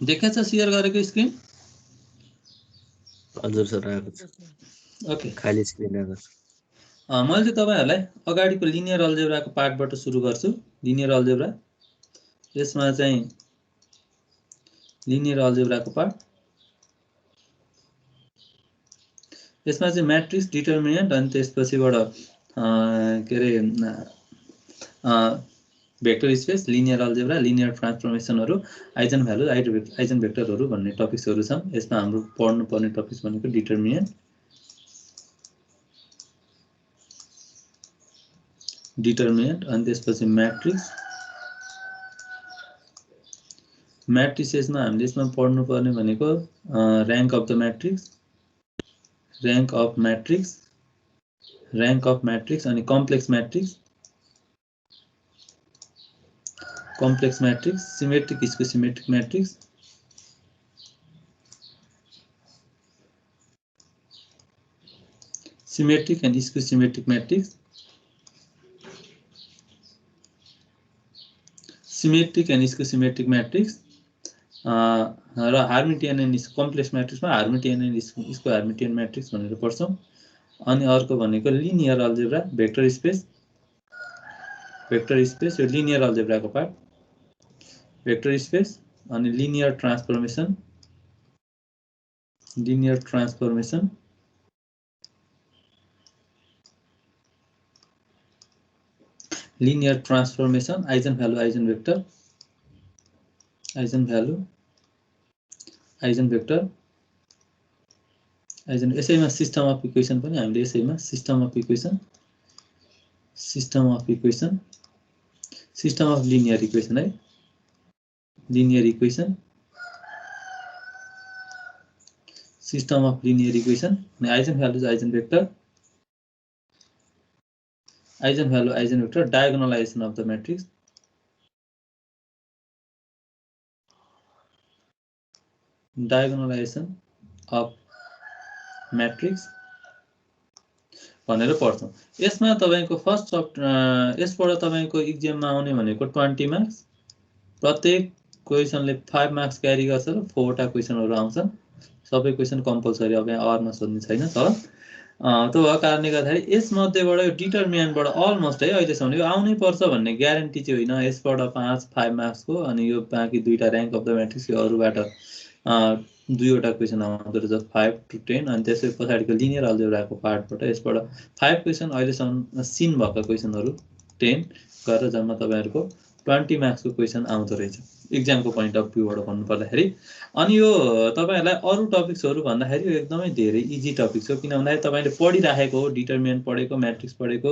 देखेछ share गरेको screen? हजुर sir आएको छ। ओके, खाली स्क्रिन आएको छ। मैले चाहिँ तपाईहरुलाई अगाडिको लिनियर अल्जेब्राको पार्टबाट सुरु गर्छु। लिनियर अल्जेब्रा, यसमा चाहिँ लिनियर अल्जेब्राको पार्ट, यसमा चाहिँ म्याट्रिक्स, डिटर्मिनेन्ट अनि त्यसपछिबाट के रे vector space, linear algebra, linear ट्रान्सफर्मेसनहरु, आइजन भ्यालु, आइजन भेक्टरहरु भन्ने टपिक्सहरु छन्। यसमा हाम्रो पढ्नुपर्ने टपिक्स भनेको डिटर्मिनेन्ट, अनि त्यसपछि म्याट्रिक्स, म्याट्रिसेसमा हामीले यसमा पढ्नुपर्ने भनेको rank of the matrix, rank of matrix अनि complex matrix, symmetric, skew symmetric matrix, symmetric and skew symmetric matrix, symmetric and skew symmetric matrix र हार्मिटियन एन्ड कम्प्लेक्स म्याट्रिक्समा hermitian and skew hermitian matrix भनेर पढ्छौँ। अनि अर्को भनेको linear algebra, vector space यो लिनियर अल्जेब्राको पार्ट, भेक्टर स्पेस अनि linear transformation, eigen value, eigen vector, यसैमा सिस्टम अफ इक्वेसन पनि हामीले यसैमा सिस्टम अफ लिनियर इक्वेसन है, सिस्टम अफ लिनियर इक्वेसन अनि eigen values, eigen vector, diagonalization of the matrix, भनेर पढ्छौँ। यसमा तपाईको फर्स्ट यसबाट तपाईको एक्जाममा आउने भनेको 20 मार्क्स, प्रत्येक क्वेशनले 5 मार्क्स क्यारी गर्छ र 4 वटा क्वेशनहरु आउँछन्। सबै क्वेशन कम्पलसरी अब यहाँ अरमा सोध्ने छैन, तर त्यो भएको कारणले गर्दाखेरि यसमध्येबाट यो डिटर्मिनेन्टबाट अलमोस्ट है अहिलेसम्म यो आउनै पर्छ भन्ने ग्यारेन्टी चाहिँ होइन। यसबाट 5 मार्क्सको अनि यो बाँकी दुईटा र्याङ्क अफ द म्याट्रिक्स यो अरूबाट 2 वटा क्वेशन आउँदो रहेछ 5 to 10 अनि त्यसै पछाडिको लिनियर अल्जेब्राको पार्टबाट यसबाट 5 क्वेशन अहिलेसम्म सिन भएको क्वेशनहरु 10 गरेर जम्मा तपाईहरुको 20 मार्क्सको क्वेशन आउँदो रहेछ एक्जामको पोइन्ट अफ भ्यूबाट भन्नु पर्दाखेरि। अनि यो तपाईहरुलाई अरु टपिक्सहरु भन्दाखेरि यो एकदमै धेरै इजी टपिक्स हो, किन भन्दाखेरि तपाईले पढिराखेको हो, डिटर्मिनेन्ट पढेको, म्याट्रिक्स पढेको,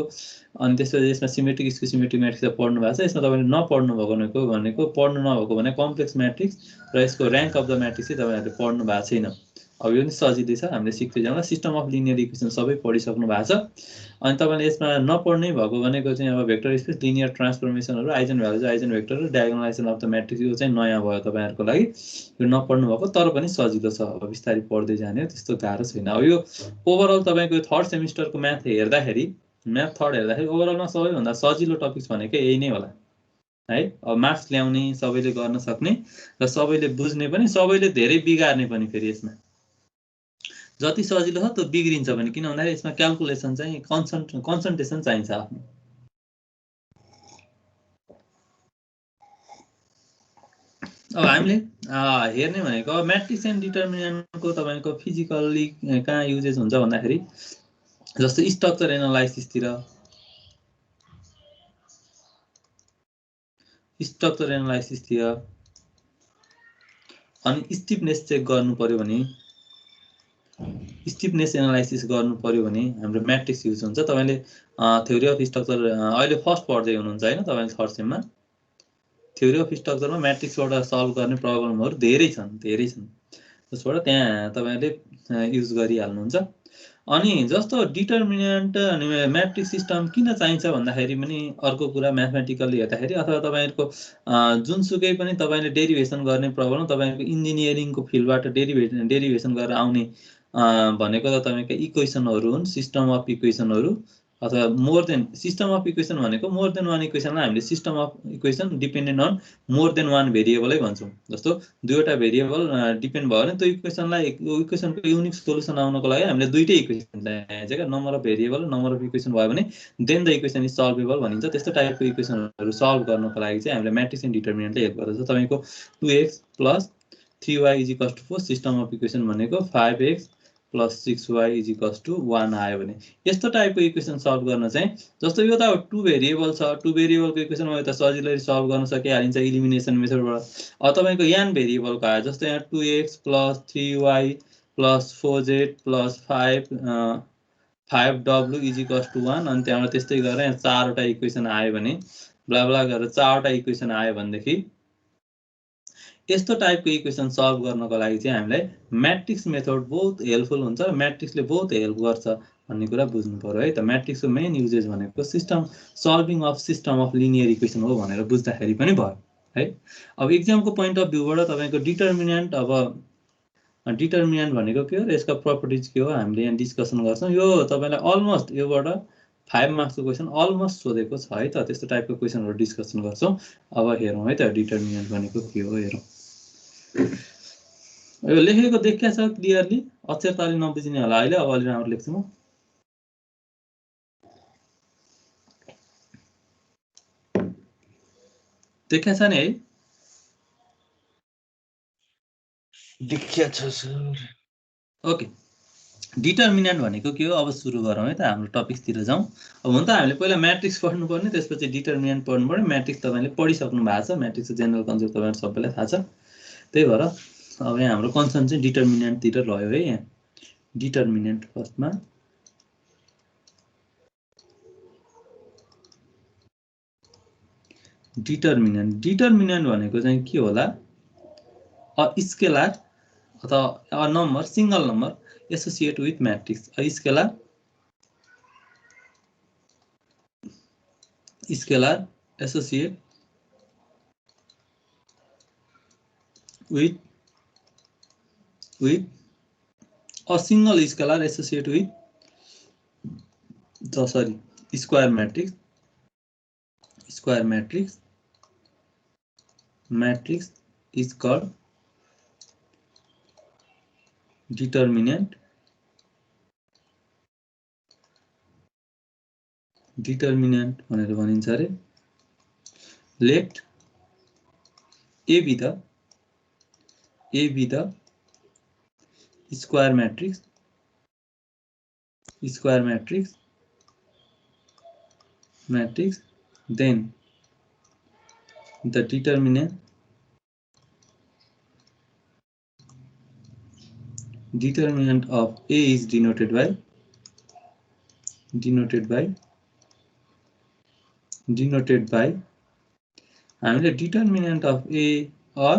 अनि त्यसपछि यसमा सिमेट्रिक, स्क्यु सिमेट्रिक म्याट्रिक्स पढ्नु भएको छ। यसमा तपाईले नपढ्नु भएको पढ्नु नभएको भने कम्प्लेक्स म्याट्रिक्स र यसको र्याङ्क अफ द म्याट्रिक्स चाहिँ तपाईहरुले पढ्नु भएको छैन। अब यो पनि सजिलै छ, हामीले सिक्दै जाँदा सिस्टम अफ लिनियर इक्वेसन सबै पढिसक्नु भएको छ। अनि तपाईले यसमा नपढ्नै भएको भनेको चाहिँ अब भेक्टर स्पेस, लिनियर ट्रान्सफर्मेसनहरु, आइजन भ्यालुज, आइजन भेक्टर र डायगोनलाइजेसन अफ द म्याट्रिक्स यो चाहिँ नयाँ भयो तपाईहरुको लागि। यो नपढ्नु भएको तर पनि सजिलो छ, अब बिस्तारै पढ्दै जाने हो, त्यस्तो गाह्रो छैन। अब यो ओभरअल तपाईको थर्ड सेमिस्टरको म्याथ हेर्दाखेरि ओभरअलमा सबैभन्दा सजिलो टपिक्स भनेको यही नै होला है। अब मार्क्स ल्याउने, सबैले गर्न सक्ने र सबैले बुझ्ने पनि, सबैले धेरै बिगार्ने पनि। फेरि यसमा जति सजिलो छ त्यो बिग्रिन्छ पनि, किन भन्दाखेरि यसमा क्याल्कुलेसन चाहिँ कन्सन्ट्रेसन चाहिन्छ आफ्नो। अब हामीले हेर्ने भनेको म्याट्रिक्स एन्ड डिटर्मिनेन्टको तपाईको फिजिकली कहाँ युजेस हुन्छ भन्दाखेरि जस्तो स्ट्रक्चर एनालाइसिसतिर, अनि स्टिफनेस चेक गर्नु पर्यो भने, स्टिफनेस एनालाइसिस गर्नु पर्यो भने हाम्रो म्याट्रिक्स युज हुन्छ। तपाईले थ्योरी अफ स्ट्रक्चर अहिले फर्स्ट पढ्दै हुनुहुन्छ हैन, तपाईले थर्ड सेममा थ्योरी अफ स्ट्रक्चरमा म्याट्रिक्सबाट सल्भ गर्ने प्रब्लमहरु धेरै छन्। त्यसबाट त्यहाँ तपाईले युज गरिहाल्नुहुन्छ। अनि जस्तो डिटर्मिनेन्ट अनि म्याट्रिक्स सिस्टम किन चाहिन्छ भन्दाखेरि पनि अर्को कुरा म्याथमेटिकली हेर्दाखेरि अथवा तपाईहरुको जुनसुकै पनि तपाईले डेरिभेसन गर्ने प्रब्लम, तपाईको इन्जिनियरिङको फिल्डबाट डेरिभेसन गरेर आउने भनेको त तपाईको इक्वेसनहरु हुन्, सिस्टम अफ इक्वेसनहरु अथवा more than system of equation भनेको मोर देन वान इक्वेसनलाई हामीले system of equation dependent on more than one भेरिएबलै भन्छौँ। जस्तो दुईवटा भेरिएबल डिपेन्ड भयो भने त्यो इक्वेसनको युनिक सोलुसन आउनको लागि हामीले दुईटै इक्वेसन चाहिन्छ क्या, number of variable number of equation भयो भने देन द इक्वेसन इज सल्भेबल भनिन्छ। त्यस्तो टाइपको इक्वेसनहरू सल्भ गर्नको लागि चाहिँ हामीले म्याट्रिक्स एन्ड डिटर्मिनेन्टले हेल्प गर्दछ। तपाईँको 2x + 3y = 4 system of equation भनेको 5x + 6y = 1 आयो भने यस्तो टाइपको इक्वेसन सल्भ गर्न चाहिँ जस्तो यो त 2 भेरिएबल छ, 2 भेरिएबलको इक्वेसन भयो त सजिलै सल्भ गर्न सकिहालिन्छ इलिमिनेसन मेथडबाट। अब तपाईँको n भेरिएबलको आयो जस्तो यहाँ 2x + 3y + 4z + 5w = 1 अनि त्यहाँबाट त्यस्तै गरेर यहाँ 4वटा इक्वेसन आयो भने ब्ला ब्ला गरेर 4वटा इक्वेसन आयो भनेदेखि यस्तो टाइपको इक्वेसन सल्भ गर्नको लागि चाहिँ हामीलाई म्याट्रिक्स मेथड बहुत हेल्पफुल हुन्छ र म्याट्रिक्सले बहुत हेल्प गर्छ भन्ने कुरा बुझ्नु पर्यो है त। म्याट्रिक्सको मेन युजेज भनेको solving of system of linear equation हो भनेर बुझ्दाखेरि पनि भयो है। अब इक्जामको पोइन्ट अफ भ्यूबाट तपाईँको डिटर्मिनेन्ट भनेको के हो र यसका प्रपर्टिज के हो हामीले यहाँ डिस्कसन गर्छौँ। यो तपाईँलाई अलमोस्ट योबाट 5 मार्क्सको क्वेसन अलमोस्ट सोधेको छ है त। त्यस्तो टाइपको क्वेसनहरू डिस्कसन गर्छौँ। अब हेरौँ है त डिटर्मिनेन्ट भनेको के हो हेरौँ। यो लेखेको देखिया छ क्लियरली, अक्षर त अलि नबुझिने होला अहिले, अब अलि राम्रो लेख्छु म। देखिया छ नि है? देखिया छ सर। ओके, डिटर्मिनेन्ट भनेको के हो अब सुरु गरौँ है त, हाम्रो टपिक्सतिर जाउँ। अब हुन त हामीले पहिला म्याट्रिक्स पढ्नुपर्ने, त्यसपछि डिटर्मिनेन्ट पढ्नु पर्यो। म्याट्रिक्स तपाईँले पढिसक्नु भएको छ, म्याट्रिक्सको जेनरल कन्सेप्ट तपाईँहरू सबैलाई थाहा छ। त्यही भएर अब यहाँ हाम्रो कन्सर्न चाहिँ डिटर्मिनेन्टतिर रह्यो है। यहाँ डिटर्मिनेन्ट फर्स्टमा डिटर्मिनेन्ट भनेको चाहिँ के होला? अ स्केलर अथवा a number, single number associate with matrix. A scalar associate with a single scalar associate with the square matrix is called determinant भनेर भनिन्छ रे। Let A be the square matrix then the determinant of A is denoted by हामीले determinant of A or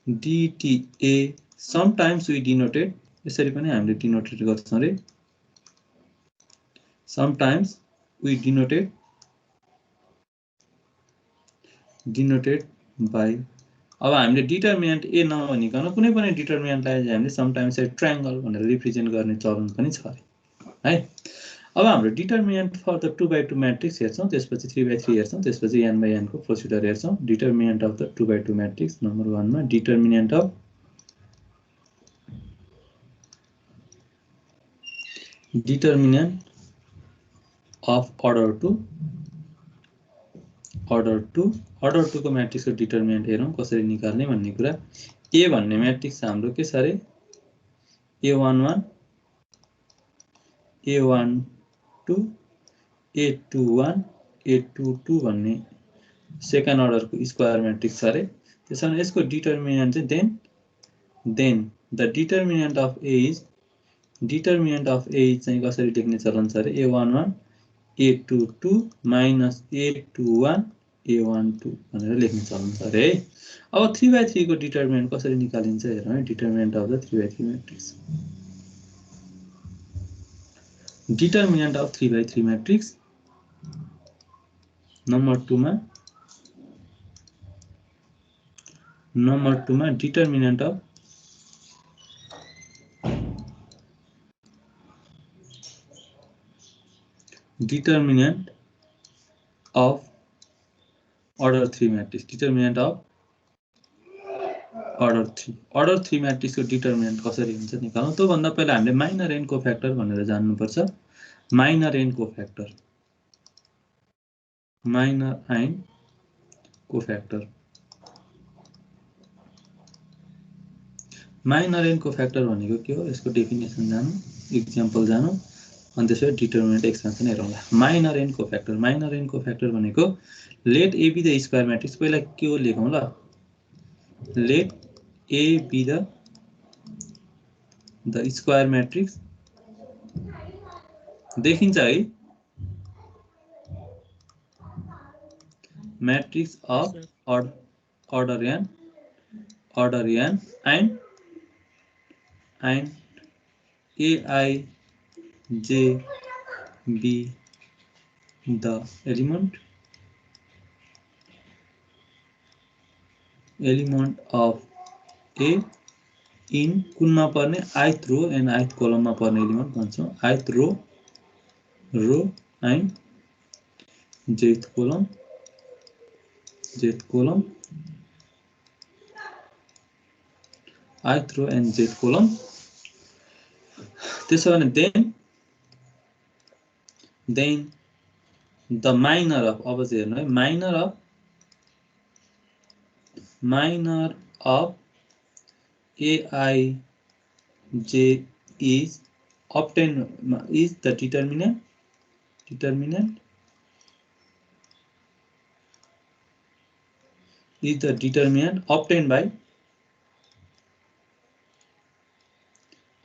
DTA sometimes we denoted यसरी पनि हामीले denoted गर्छौं रे। sometimes we denoted by अब हामीले डिटर्मिनेन्ट A नभनिकन कुनै पनि डिटर्मिनेन्टलाई हामीले समटाइम्स ट्रायंगल भनेर रिप्रेजेन्ट गर्ने चलन पनि छ है। अब हाम्रो determinant for the 2x2 matrix हेर्छौं, त्यसपछि 3x3 हेर्छौं, त्यसपछि n/n को प्रोसिडर हेर्छौं। Determinant of the 2x2 matrix number 1 मा डिटर्मिनेन्ट अफ अर्डर 2 को मैट्रिक्स को डिटर्मिनेन्ट हेरौं कसरी निकाल्ने भन्ने कुरा। A भन्ने मैट्रिक्स हाम्रो के छ रे? A11 A12 A21 A22 भन्ने सेकेन्ड अर्डर को स्क्वायर मैट्रिक्स छ रे। त्यसैले यसको डिटर्मिनेन्ट चाहिँ then the determinant of A चाहिँ कसरी लेख्ने चलन छ रे? A11 A22 minus A21 A12 भनेर लेख्ने चलन छ रे। अब 3x3 को डिटर्मिनेन्ट कसरी निकालिन्छ हेरौँ है। Determinant of the 3x3 matrix. Determinant of 3x3 matrix number 2 मा determinant of determinant of order 3 matrix. Determinant of order 3. Order 3 matrix को determinant कसरी हुन्छ निकाल्नु। त्यो भन्दा पहिला हामीले minor n cofactor भनेर जान्नु पर्छ। minor n cofactor. minor n cofactor. minor n cofactor भनेको के हो? यसको डेफिनेसन जानु, एक्जाम्पल जानु, अनि त्यसपछि डिटरमिनेन्ट एक्सपेन्सन हेरौँला। minor n cofactor. minor n cofactor भनेको let A be the square matrix. पहिला के हो लेखौँ ल। let A be the square matrix. देखिन्छ है? matrix of order n and Aij be the element of A in कुनमा पर्ने ith row and ith column मा पर्ने element भन्छौं। ith row and jth column ith row and jth column। त्यसो भने then the minor of, अब चाहिँ हेर्नु है, minor of Aij is obtained is the determinant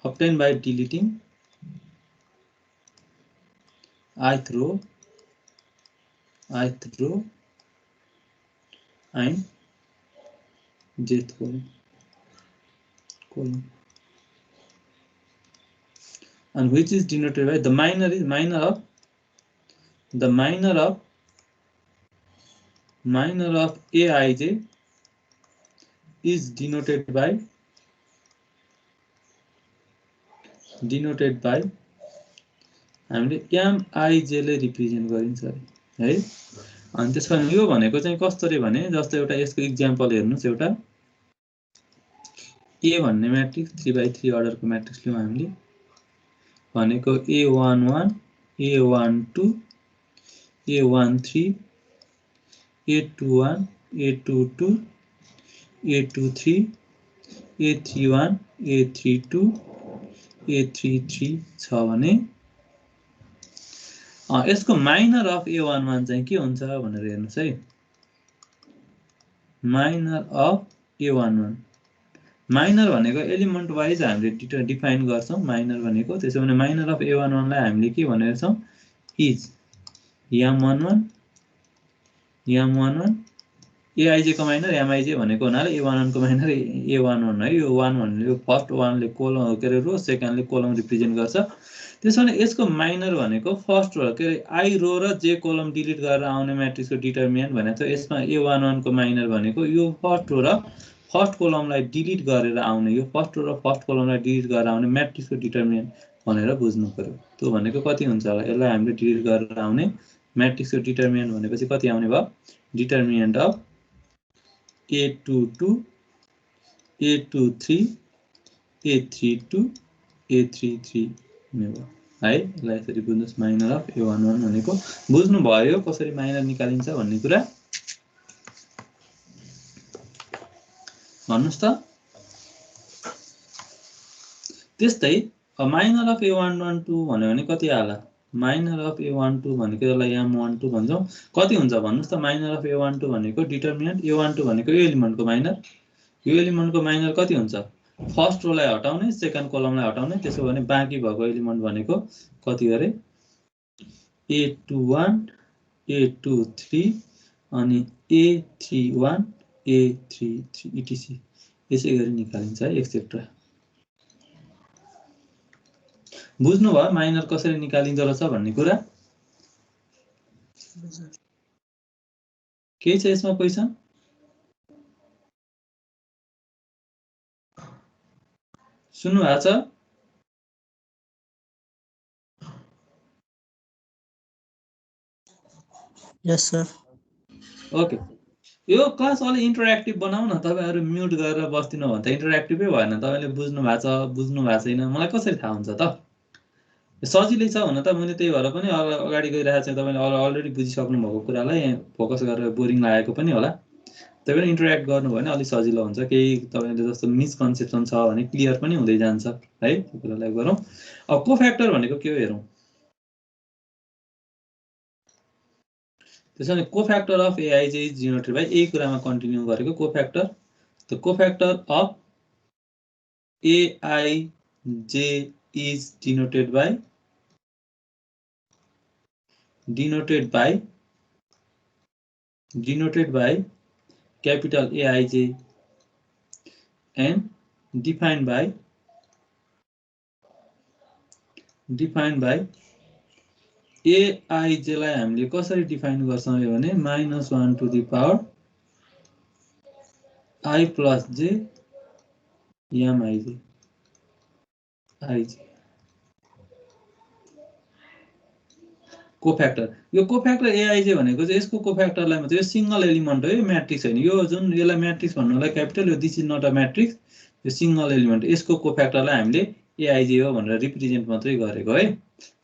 obtained by deleting ith row and jth column, and which is denoted by the minor of Aij is denoted by हामीले Mij ले represent गरिन्छ है। अनि त्यसपछि यो भनेको चाहिँ कसरी भने जस्तो एउटा यसको एक्जाम्पल हेर्नुस्। एउटा A भन्ने म्याट्रिक्स 3x3 अर्डरको म्याट्रिक्स लियौं हामीले भनेको A11 A12 A13 A21 A22 A23 A31 A32 A33 छ भने यसको माइनर अफ A11 चाहिँ के हुन्छ भनेर हेर्नुस् है। माइनर अफ A11 माइनर भनेको एलिमेन्ट वाइज हामीले डिफाइन गर्छौं माइनर भनेको। त्यसो भने माइनर अफ A11 लाई हामीले के भनेर छौं इज m11 Aij को माइनर Mij भनेको हुनाले A11 को माइनर A11 है। यो 1 भन्ने यो फर्स्ट 1 ले कोलम के रे रो, सेकेन्ड ले कोलम रिप्रेजेन्ट गर्छ। त्यसोले यसको माइनर भनेको फर्स्ट रो के आई रो र जे कोलम डिलिट गरेर आउने म्याट्रिक्सको डिटरमिनेन्ट भनेको छ। यसमा A11 को माइनर भनेको यो फर्स्ट रो र फर्स्ट कोलमलाई डिलिट गरेर आउने, यो फर्स्ट रो र फर्स्ट कोलमलाई डिलिट गरेर आउने म्याट्रिक्सको डिटरमिनेन्ट भनेर बुझ्नु पर्यो। त्यो भनेको कति हुन्छ होला? यसलाई हामीले डिलिट गरेर आउने म्याट्रिक्सको डिटरमिनेन्ट भनेपछि कति आउने भयो? Determinant of A22 A23 A32 A33 हुने भयो है। यसलाई यसरी बुझ्नुस्। माइनर अफ A11 भनेको बुझ्नु भयो कसरी माइनर निकालिन्छ भन्ने कुरा भन्नुस् त। त्यस्तै माइनर अफ A112 भन्यो भने कति आला? माइनर अफ A12 भनेको यसलाई m12 भन्छौं। कति हुन्छ भन्नुस् त? माइनर अफ A12 भनेको डिटरमिनेन्ट A12 भनेको यो एलिमेन्टको माइनर, यो एलिमेन्टको माइनर कति हुन्छ? फर्स्ट रोलाई हटाउने, सेकेन्ड कोलमलाई हटाउने। त्यसो भने बाँकी भएको एलिमेन्ट भनेको कति गरे? A21 A23 अनि A31 A33 etc यसै गरी निकालिन्छ है एक्सेट्रा। बुझ्नु भयो माइनर कसरी निकालिन्छ रहेछ भन्ने कुरा? के छ यसमा क्वेशन? सुन्नु भएको छ? यस सर ओके यो क्लास अलि इन्टरेक्टिभ बनाऊ न तपाईहरु म्युट गरेर बस्दिनु भने त इन्टरेक्टिभै भएन तपाईले बुझ्नु भएको छ बुझ्नु भएको छैन मलाई कसरी थाहा हुन्छ त सजिलै छ हुन त मैले त्यही भएर पनि अगाडि गइरहेको छु तपाईले अलरेडी बुझिसक्नु भएको कुरालाई फोकस गरेर बोरिङ लागेको पनि होला त्यही पनि इन्टरेक्ट गर्नु भने अलि सजिलो हुन्छ केही तपाईले जस्तो मिसकन्सेप्सन छ भने क्लियर पनि हुँदै जान्छ है त्यो कुरालाई गरौँ अब कोफ्याक्टर भनेको के हो हेरौँ त्यसैले cofactor of AI is denoted by यही कुरामा कन्टिन्यू गरेको cofactor the cofactor of AI is denoted by capital AIJ and defined by AIJ लाई हामीले कसरी डिफाइन गर्छौं भने -1 to the power I plus j ij कोफ्याक्टर यो कोफ्याक्टर एआईजे भनेको चाहिँ यसको कोफ्याक्टरलाई मात्र यो सिंगल एलिमेन्ट हो यो म्याट्रिक्स हैन यो जुन यसलाई म्याट्रिक्स भन्नुलाई क्यापिटल यो this is not a matrix यो सिंगल एलिमेन्ट यसको कोफ्याक्टरलाई हामीले एआईजे हो भनेर रिप्रेजेन्ट मात्रै गरेको है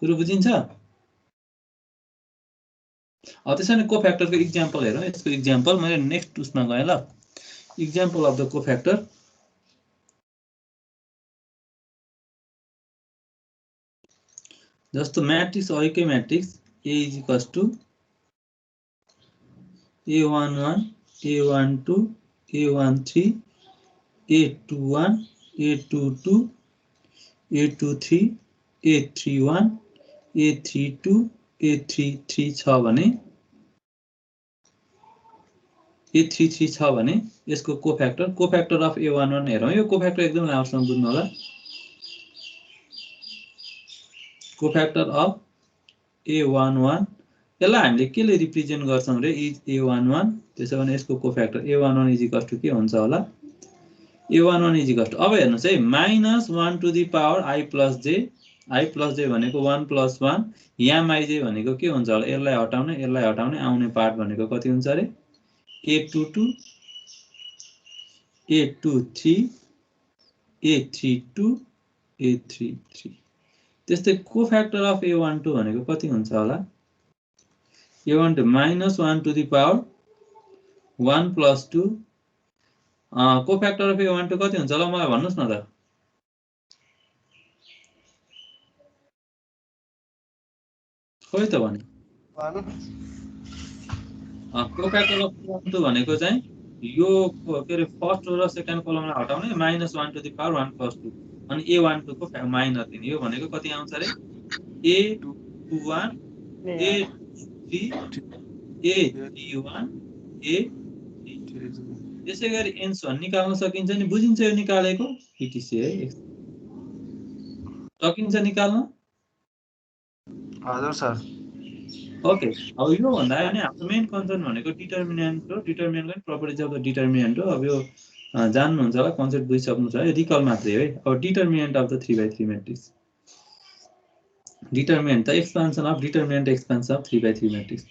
कुरो बुझिन्छ त्यसैले कोफ्याक्टरको एक्जाम्पल हेरौँ यसको एक्जाम्पल मैले नेक्स्ट उसमा गएँ ल एक्जाम्पल अफ द कोफ्याक्टर जस्तो म्याट्रिक्स अहिकै matrix A is equals to A11, A12, A13, A21, A22, A23, A31, A32, A33 छ भने A33 छ भने यसको कोफ्याक्टर अफ A11 हेरौँ यो कोफ्याक्टर एकदम राम्रोसँग बुझ्नु होला कोफ्याक्टर अफ A11 यसलाई हामीले केले रिप्रेजेन्ट गर्छौं रे इज A11 त्यसो भने यसको कोफ्याक्टर A11 इज इक्वल टु के हुन्छ होला A11 इज इक्वल टु अब हेर्नुस् है -1 to the power I plus j भनेको 1 + 1 यहाँ ij भनेको के हुन्छ होला यसलाई हटाउने आउने पार्ट भनेको कति हुन्छ रे A22 A23 A32 A33 त्यस्तै कोफ्याक्टर अफ A12 भनेको कति हुन्छ होला A12 -1 to the power 1 + 2 cofactor of A12 कति हुन्छ होला मलाई भन्नुस् न त खोइ त भने कोफ्याक्टर अफ A12 भनेको चाहिँ यो के रे फर्स्ट रो र सेकेन्ड कलमलाई हटाउने -1 टु द पावर 1 + 2 अनि A12 को माइनस दिने यो भनेको कति आउँछ रे A21 A23 A31 A33 यसै गरी एन्स भन्न निकाल्न सकिन्छ नि बुझिन्छ यो निकालेको इटिसी है सकिन्छ निकाल्न हजुर सर ओके अब यो भन्दा नि हाम्रो मेन कन्सर्न भनेको डिटर्मिनेन्ट हो डिटर्मिनेन्टको प्रपर्टिज अफ द डिटर्मिनेन्ट हो अब यो जान्नुहुन्छ होला कन्सेप्ट बुझिसक्नु छ है रिकल मात्रै है अब determinant of the 3/3 matrix determinant the expansion of determinant expansion of 3/3 matrix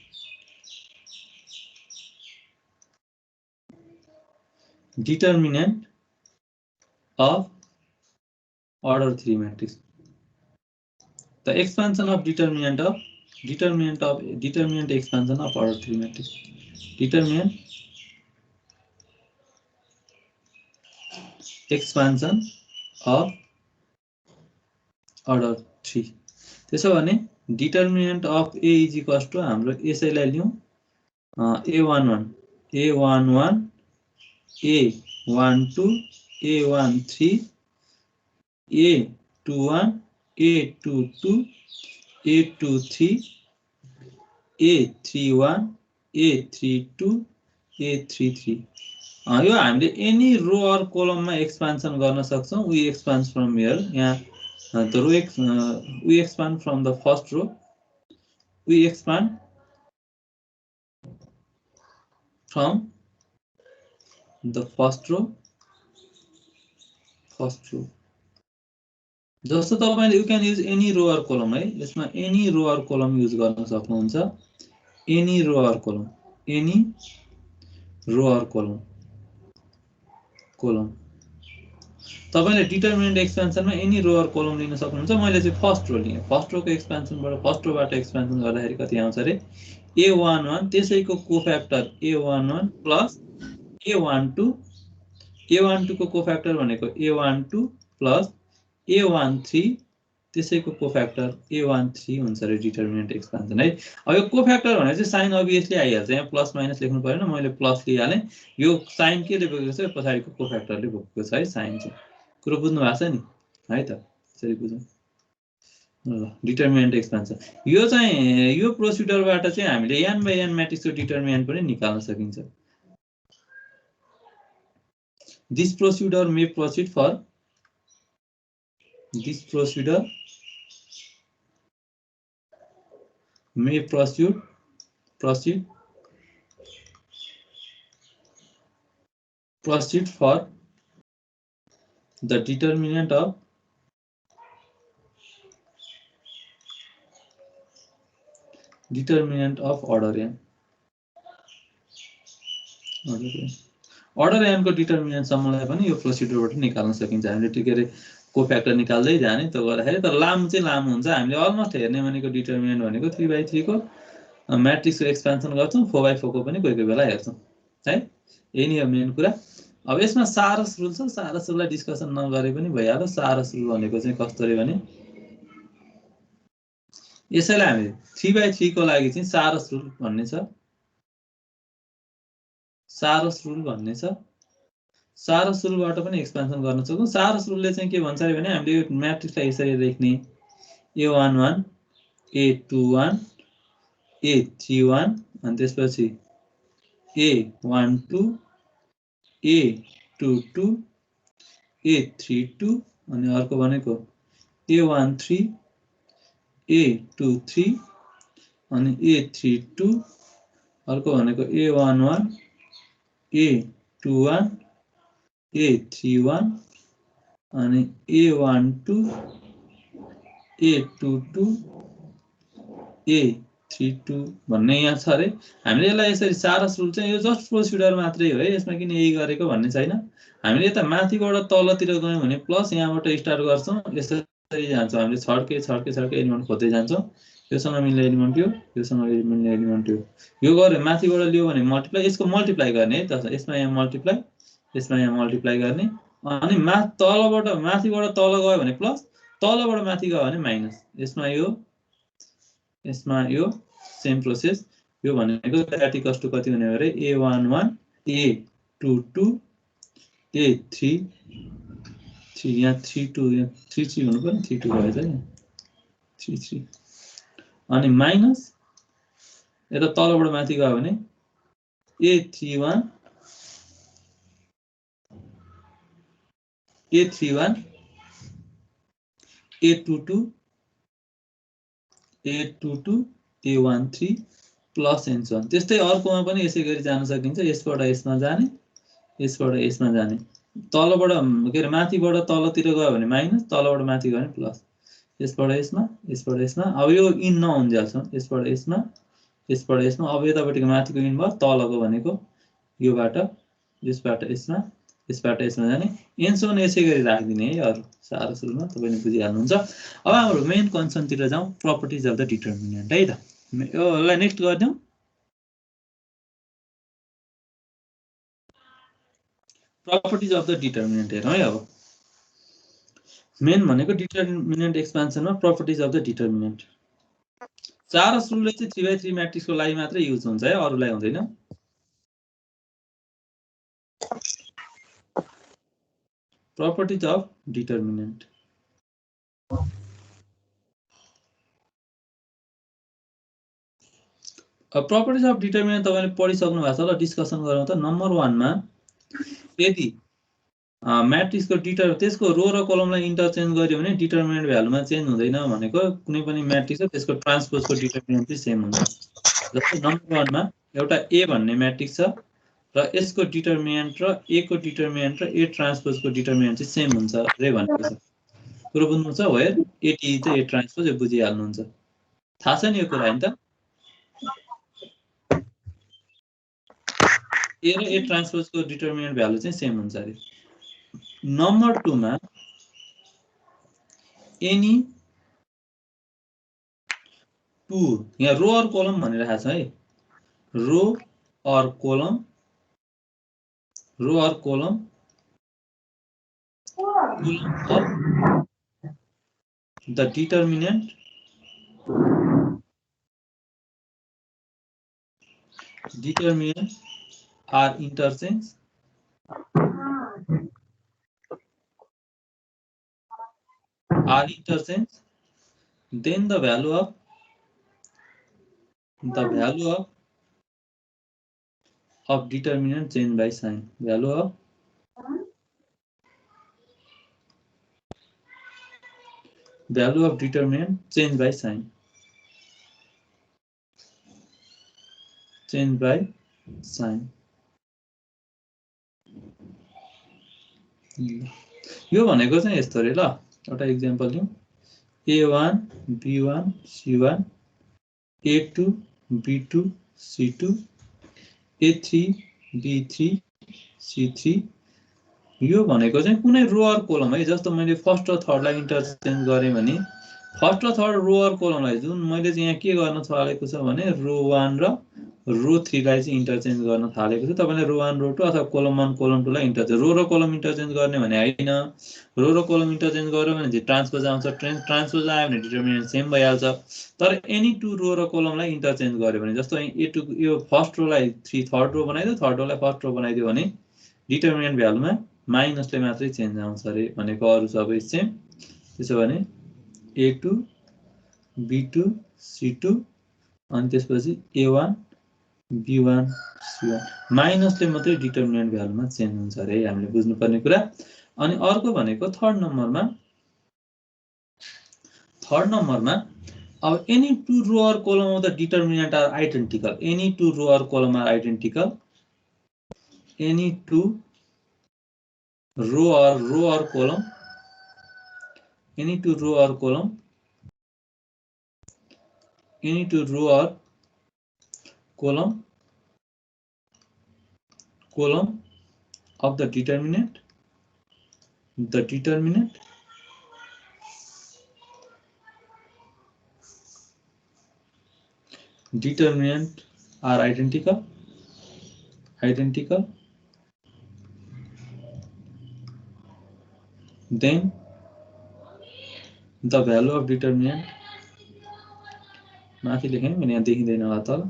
determinant of order 3 matrix the expansion of determinant expansion of order 3 matrix determinant expansion of order 3 त्यसो भने determinant of a is equals to हाम्रो यसैलाई लियौं a11 A12 A13 A21 A22 A23 A31 A32 A33 यो हामीले any row or कोलममा expansion गर्न सक्छौं वी एक्सपान्ड फ्रम हियर यहाँ the row we expand from the first row we expand from the first row जस्तो तपाईले you can use any row or column है यसमा any row or column use गर्न सक्नुहुन्छ any row or column, any row or column. तपाईले determinant एक्सपेन्सनमा any row or कलम लिन सक्नुहुन्छ। मैले चाहिँ फर्स्ट रो लिएँ। फर्स्ट रोको एक्सपेन्सनबाट फर्स्ट रोबाट एक्सपेन्सन गर्दाखेरि कति आउँछ रे a11 त्यसैको कोफ्याक्टर a11 प्लस a12 को कोफ्याक्टर भनेको a12 प्लस a13 त्यसैको कोफ्याक्टर a13 हुन्छ रे डिटरमिनेन्ट एक्सपेन्सन है। अब यो कोफ्याक्टर भनेको चाहिँ साइन अभियसली आइहाल्छ। यहाँ प्लस माइनस लेख्नु परेन, मैले प्लस लिइहालेँ। यो साइन के ले बोकेको छ, पछाडिको कोफ्याक्टरले बोकेको छ है साइन चाहिँ। कुरो बुझ्नु भएको छ नि है त? त्यसरी बुझौँ ल। डिटरमिनेन्ट एक्सपेन्सन यो चाहिँ यो प्रोसिडरबाट चाहिँ हामीले n बाइ n म्याट्रिक्सको डिटरमिनेन्ट पनि निकाल्न सकिन्छ। This procedure may proceed for this procedure may proceed for the determinant of order n. order n को डिटरमिनेन्ट सम्मलाई पनि यो प्रोसिडरबाट निकाल्न सकिन्छ। हामीले के रे कोफ्याक्टर निकाल्दै जाने त गर्दाखेरि तर लामो चाहिँ लामो हुन्छ। हामीले अलमोस्ट हेर्ने भनेको डिटरमिनेन्ट भनेको 3/3 को म्याट्रिक्सको एक्सपेन्सन गर्छौं, 4/4 को पनि कोही कोही बेला हेर्छौं है। यही नै हो मेन कुरा। अब यसमा सारस रुल छ, सारस रुललाई डिस्कसन नगरे पनि भइहाल्यो। सारस रुल भनेको चाहिँ कस्तो रे भने यसैलाई हामी 3/3 को लागि चाहिँ सारस रुल भन्ने छ। सारस रुल भन्ने छ। सारस रुलबाट पनि एक्सपेन्सन गर्न सक्छौं। सारस रुलले चाहिँ के भन्छ भने हामीले यो म्याट्रिक्सलाई यसरी लेख्ने a11 a21 a31 अनि त्यसपछि a12 a22 a32 अनि अर्को भनेको a13 a23 अनि a32 अर्को भनेको a11 a21 a31 अनि a12 a22 a32 भन्ने यहाँ छ रे। हामीले यसलाई यसरी सारस रुल चाहिँ यो जस्ट प्रोसिडर मात्रै हो है, यसमा किन यही गरेको भन्ने छैन। हामीले यता माथिबाट तलतिर गयौं भने प्लस, यहाँबाट स्टार्ट गर्छौं, यसरी जान्छौं। हामीले छड्के एलिमेन्ट खोज्दै जान्छौं। योसँग मिल्ने एलिमेन्ट योसँग मिल्ने एलिमेन्ट यो गरे माथिबाट लियो भने मल्टिप्लाई, यसको मल्टिप्लाई गर्ने है त। यसमा यहाँ मल्टिप्लाई, यसमा यहाँ मल्टिप्लाई गर्ने अनि तलबाट माथिबाट तल गयो भने प्लस, तलबाट माथि गयो भने माइनस। यसमा यो सेम प्रोसेस। यो भनेको दैट इक्वल्स टु कति हुने भरे a11 a22 a33 यहाँ 32 यहाँ 33 हुनु पर्ने 32 भएछ नि 33 अनि माइनस यता तलबाट माथि गयो भने a31 a22 a13 plus an so on. त्यस्तै अर्कोमा पनि यसै गरी जान सकिन्छ। यसबाट यसमा जाने, यसबाट यसमा जाने। तलबाट के रे माथिबाट तलतिर गयो भने माइनस, तलबाट माथि गयो भने प्लस। यसबाट यसमा, यसबाट यसमा। अब यो इन नहुन्जेलसम्म यसबाट यसमा, यसबाट यसमा। अब यतापट्टिको माथिको इन भयो, तलको भनेको योबाट यसबाट यसमा, यसबाट यसमा जाने। एन्सोन यसै गरी राख्दिने है। अरु सारस रुलमा तपाईले बुझिहाल्नुहुन्छ। अब हाम्रो मेन कन्सेप्टतिर जाउँ, प्रपर्टिज अफ द डिटरमिनेन्ट है त। योलाई नेक्स्ट गर्दियौं। प्रपर्टिज अफ द डिटरमिनेन्ट हेरौँ है। अब मेन भनेको डिटरमिनेन्ट एक्सपेन्सनमा properties of the determinant. Sarrus रुलले चाहिँ 3/3 म्याट्रिक्सको लागि मात्रै युज हुन्छ है, अरुलाई हुँदैन। Properties of determinant. Properties of determinant तपाईले पढिसक्नु भएको छ ल, डिस्कसन गरौँ त। नम्बर 1 मा यदि म्याट्रिक्सको त्यसको रो र कलमलाई इन्टरचेन्ज गर्यो भने डिटरमिनेन्ट भ्यालुमा चेन्ज हुँदैन भनेको कुनै पनि म्याट्रिक्स हो, त्यसको ट्रान्सपोजको डिटरमिनेन्ट चाहिँ सेम हुन्छ। जस्तै नम्बर 1 मा एउटा ए भन्ने म्याट्रिक्स छ र यसको डिटरमिनेन्ट र ए को डिटरमिनेन्ट र ए ट्रान्सपोजको डिटरमिनेन्ट चाहिँ सेम हुन्छ रे भनेको छ। कुरो बुझ्नुहुन्छ? वेयर एटी चाहिँ ए ट्रान्सपोज, यो बुझिहाल्नुहुन्छ। थाहा छ नि यो कुरा हैन त? ए र ए ट्रान्सपोजको डिटर्मिनेन्ट भ्यालु चाहिँ सेम हुन्छ अरे। नम्बर 2 मा एनी टू, यहाँ रो अर कोलम भनिरहेको छ है, row or column of the determinant are interchange then the value of determinant change by sign. Value of determinant change by sign. यो भनेको चाहिँ यस्तो रे ल, एउटा एक्जाम्पल लिउँ। A1 B1 C1 A2 B2 C2 A3 B3 C3। यो भनेको चाहिँ कुनै रो अर कोलम है, जस्तो मैले फर्स्ट र थर्डलाई इन्टरचेन्ज गरेँ भने फर्स्ट र थर्ड रो अर कोलमलाई जुन मैले चाहिँ यहाँ के गर्न थालेको छ भने रो 1 र रो 3 लाई चाहिँ इन्टरचेन्ज गर्न थालेको छु। तपाईले रो 1 रो 2 अथवा कोलम 1 कोलम 2 लाई इन्टरचेन्ज, रो र कोलम इन्टरचेन्ज गर्ने भने हैन, रो र कोलम इन्टरचेन्ज गर्यो भने चाहिँ ट्रान्सपोज आउँछ, ट्रान्सपोज आयो भने डिटर्मिनेन्ट सेम भइहाल्छ। तर एनी टु रो र कोलमलाई इन्टरचेन्ज गर्यो भने जस्तो A2 यो फर्स्ट रोलाई 3 थर्ड रो बनाइदियो, थर्ड रोलाई फर्स्ट रो बनाइदियो भने डिटर्मिनेन्ट भ्यालुमा माइनसले मात्रै चेन्ज आउँछ रे, भनेको अरु सबै सेम। त्यसो भने A2 B2 C2 अनि त्यसपछि A1 B1 C1 माइनसले मात्रै डिटर्मिनेन्ट भ्यालुमा चेन्ज हुन्छ रे, हामीले बुझ्नुपर्ने कुरा। अनि अर्को भनेको थर्ड नम्बरमा अब any two row or column of the determinant are identical, any two row or column are identical, any two row or column, any two row or column of the determinant are identical, then the value of determinant, माथि लेखेँ मैले, यहाँ देखिँदैन होला तल,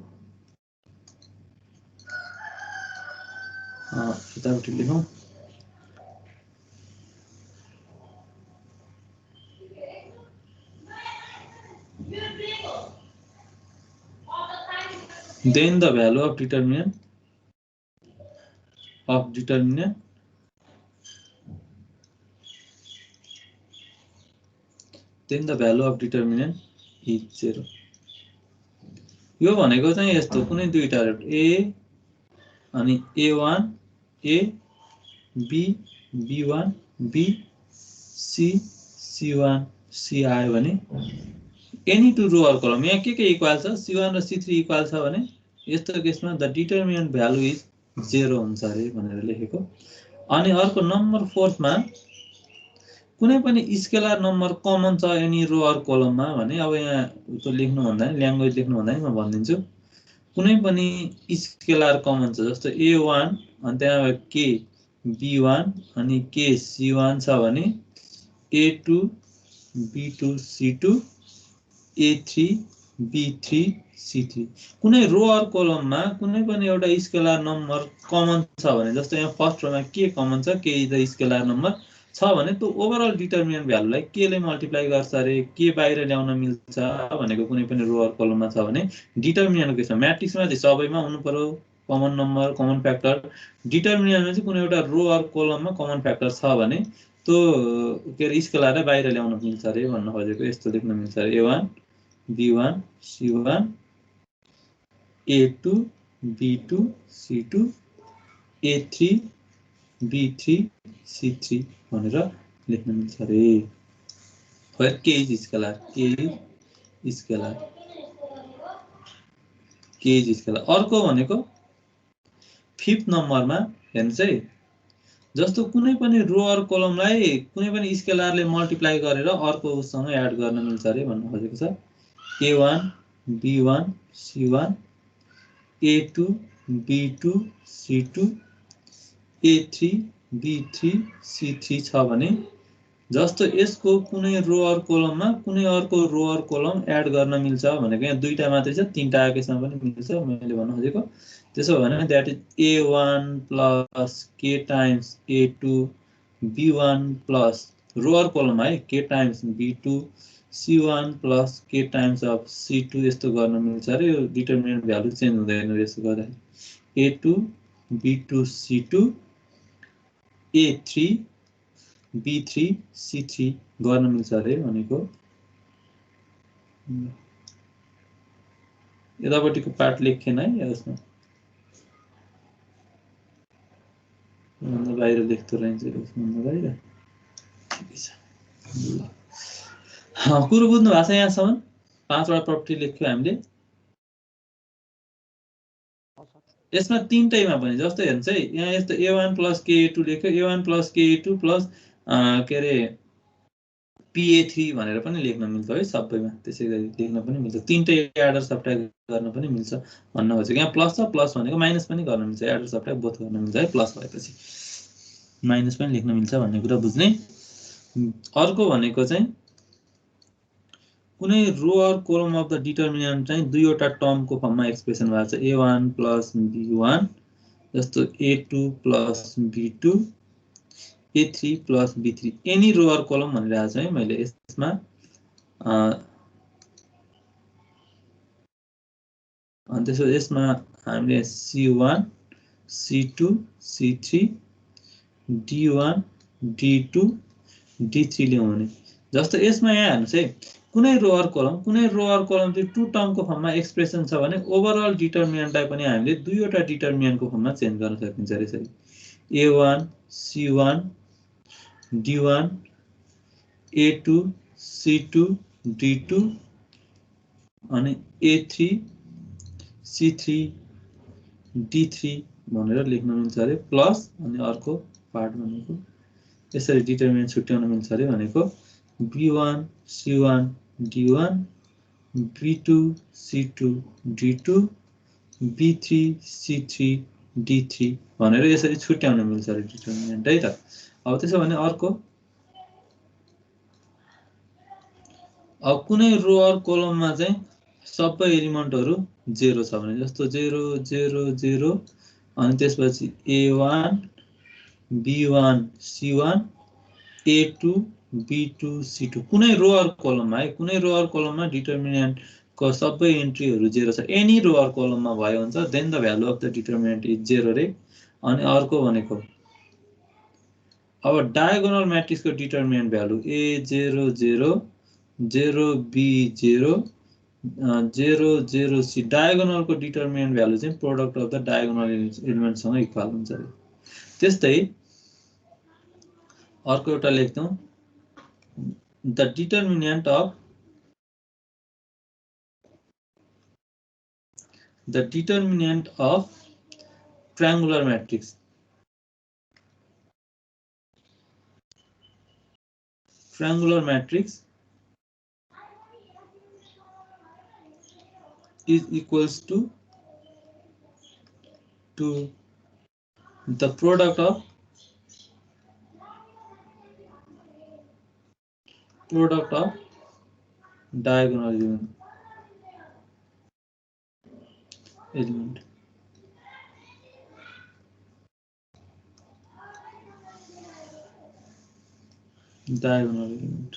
यतापट्टि लेखौँ। then the value of determinant is 0। यो भनेको चाहिँ यस्तो कुनै दुईटा A अनि A1 A B B1 B C C1 C आयो भने any two row or column, यहाँ के इक्वल छ C1 र C3 इक्वल छ भने यस्तो केसमा द डिटर्मिनेन्ट भ्यालु इज 0 हुन्छ रे भनेर लेखेको। अनि अर्को नम्बर 4 मा कुनै पनि स्केलर नम्बर कमन छ एनी रो अर कोलममा भने, अब यहाँ त्यो लेख्नु भन्दा नि ल्याङ्ग्वेज लेख्नु भन्दा नि म भनिदिन्छु। कुनै पनि स्केलर कमन छ जस्तो A1 अनि त्यहाँ K B1 अनि K C1 छ भने A2 B2 C2 A3 B3 C3। कुनै रो अर कोलममा कुनै पनि एउटा स्केलर नम्बर कमन छ भने जस्तो यहाँ फर्स्ट रोमा के कमन छ, के इज द स्केलर नम्बर छ भने त्यो ओभरअल डिटर्मिनेन्ट भ्यालुलाई के ले मल्टिप्लाई गर्छ रे, के बाहिर ल्याउन मिल्छ भनेको कुनै पनि रो अर कोलममा छ भने डिटर्मिनेन्ट के छ, म्याट्रिक्समा चाहिँ सबैमा हुनु पर्यो कमन नम्बर कमन फ्याक्टर, डिटर्मिनेन्टमा चाहिँ कुनै एउटा रो अर कोलममा कमन फ्याक्टर छ भने त्यो के रे स्केलरलाई बाहिर ल्याउन मिल्छ रे भन्न खोजेको। यस्तो लेख्न मिल्छ रे A1 B1 C1 A2 B2 C2 A3 B3 C3 भनेर लेख्न मिल्छ रे। Where K is scalar, अर्को भनेको 5th नम्बरमा हेर्नुस् है, जस्तो कुनै पनि रो अर कलमलाई कुनै पनि स्केलरले मल्टिप्लाई गरेर अर्को उसँग एड गर्न मिल्छ अरे भन्नु खोजेको छ। A1 B1 C1 A2 B2 C2 A3 B3 C3 छ भने जस्तो यसको कुनै रो अर कोलममा कुनै अर्को रो अर कोलम एड गर्न मिल्छ भनेको यहाँ दुईटा मात्रै छ, तीनटा आएकोसँग पनि मिल्छ मैले भन्न खोजेको। त्यसो भने that is A1 plus K times A2 B1 plus row or column है K times B2 C1 plus K times of C2 यस्तो गर्न मिल्छ अरे। यो डिटरमिनेन्ट भ्यालु चेन्ज हुँदैन यसो गर्दा। A2 B2 C2 A3 B3 C3 गर्न मिल्छ अरे भनेको। यतापट्टिको पार्ट लेखेन है यसमा, बाहिर लेख्दो रहेछ यसमा बाहिर। ठिकै छ, कुरो बुझ्नु भएको छ यहाँसम्म? 5 वटा प्रपर्टी लेख्यो हामीले। यसमा तीनटैमा पनि जस्तो हेर्नुस् है, यहाँ यस्तो A1 प्लस KA2 लेख्यो, A1 प्लस KA2 प्लस के अरे PA3 भनेर पनि लेख्न मिल्छ है सबैमा। त्यसै गरी लेख्न पनि मिल्छ, तीनटै एडर सब्ट्र्याक्ट गर्न पनि मिल्छ भन्न खोजेको। यहाँ प्लस छ, प्लस भनेको माइनस पनि गर्न मिल्छ, एडर सब्ट्र्याक्ट बोथ गर्न मिल्छ है। प्लस भएपछि माइनस पनि लेख्न मिल्छ भन्ने कुरा बुझ्ने। अर्को भनेको चाहिँ कुनै row or column of the determinant चाहिँ दुईवटा टर्मको फर्ममा एक्सप्रेसन भएको छ। A1 प्लस B1 जस्तो A2 plus B2 A3 plus B3 any row or column भनिरहेको छु है मैले। यसमा अनि त्यसो यसमा हामीले C1 C2 C3 D1 D2 D3 ल्याउँ भने जस्तो यसमा यहाँ हेर्नुस् है, कुनै रो अर कोलम चाहिँ टु टर्मको फर्ममा एक्सप्रेसन छ भने ओभरअल डिटरमिनेन्टलाई पनि हामीले दुईवटा डिटरमिनेन्टको फर्ममा चेन्ज गर्न सकिन्छ यसरी। A1 C1 D1 A2 C2 D2 अनि A3 C3 D3 भनेर लेख्न मिल्छ अरे। प्लस अनि अर्को पार्ट भनेको यसरी डिटरमिनेन्ट छुट्याउन मिल्छ अरे भनेको B1 C1 D1 B2 C2 D2 B3 C3 D3 भनेर यसरी छुट्याउन मिल्छ अरे डिटरमिनेन्ट है त। अब त्यसो भने अर्को, अब कुनै रो अर कोलममा चाहिँ सबै एलिमेन्टहरु 0 छ भने जस्तो 0 0 0 अनि त्यसपछि A1 B1 C1 A2 B2 C2 कुनै रो अर कोलममा है, कुनै रो अर कोलममा डिटरमिनेन्ट को सबै एन्ट्रीहरु 0 छ। एनी रो अर कोलममा भयो हुन्छ then the value of the determinant is 0 रे। अनि अर्को भनेको अब डायगोनल म्याट्रिक्सको determinant value A0 0 0 B0 0 0 C डायगोनलको डिटरमिनेन्ट भ्यालु चाहिँ प्रोडक्ट अफ द डायगोनल एलिमेन्टसँग इक्वल हुन्छ रे। त्यस्तै अर्को एउटा लेख्छौं, the determinant of triangular matrix is equals to the product of diagonal element diagonal element.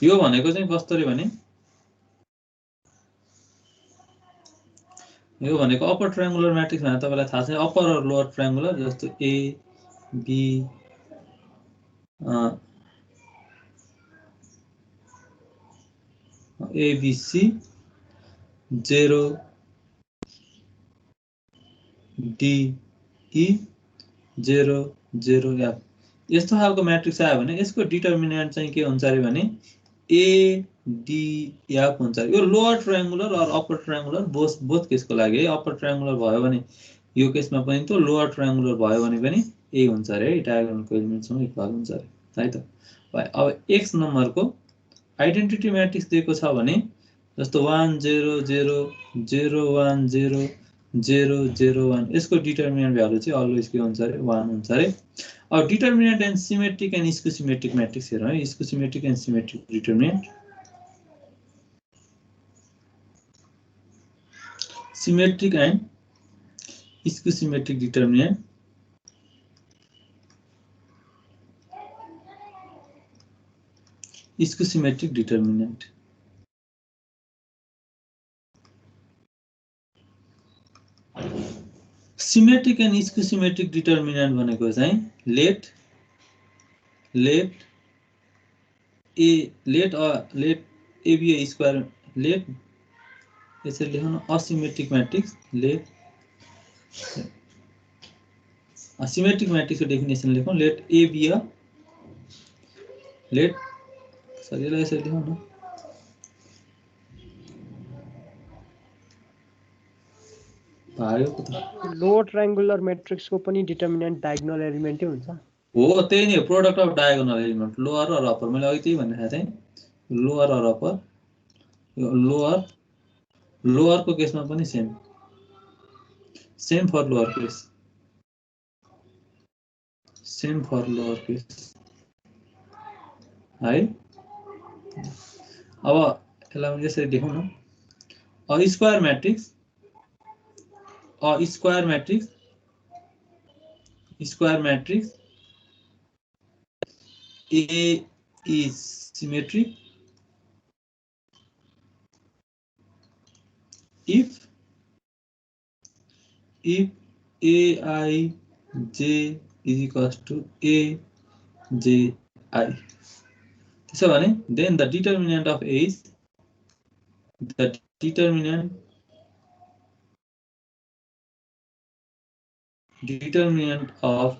यो भनेको चाहिँ कस्तो रे भने यो भनेको अप्पर ट्रायंगुलर म्याट्रिक्स भने तपाईलाई थाहा छ अप्पर र लोअर ट्रायंगुलर जस्तो A B ABC 0 D E 0 0 F यस्तो खालको म्याट्रिक्स आयो भने यसको डिटरमिनेन्ट चाहिँ के हुन्छ रे भने ADF हुन्छ यो लोअर ट्रायंगुलर और अप्पर ट्रायंगुलर बोथ केसको लागि है अप्पर ट्रायंगुलर भयो भने यो केसमा पनि त लोअर ट्रायंगुलर भयो भने पनि यही हुन्छ रे डायगोनलको एलिमेन्टसँग इक्वल हुन्छ रे है त अब x नम्बरको आइडेन्टिटी म्याट्रिक्स दिएको छ भने जस्तो 1 0 0 0 1 0 0 0 1 यसको डिटर्मिनेन्ट भ्यालु चाहिँ अलवेज के हुन्छ रे 1 हुन्छ रे अब determinant and symmetric and skew matrix हेरौँ है skew symmetric and symmetric determinant symmetric and skew determinant skew determinant symmetric and skew determinant भनेको चाहिँ let A B square let यसरी लेखौँ न असिमेट्रिक म्याट्रिक्स लेट सिमेट्रिक म्याट्रिक्सको डेफिनेसन लेखौँ let A B let सजिलो यसरी लेखौँ न लोअर ट्रायंगुलर म्याट्रिक्सको पनि डिटर्मिनेन्ट डायगोनल एलिमेन्टै हुन्छ हो त्यही नै product of diagonal element lower र अप्पर मैले अघि त्यही भनेको थिएँ लोअर र अप्पर यो लोअरको केसमा पनि सेम फर लोअर केस है अब यसलाई यसरी देखाउँ न square matrix A is symmetric if Aij is equals to Aji. So then the determinant of A is the determinant of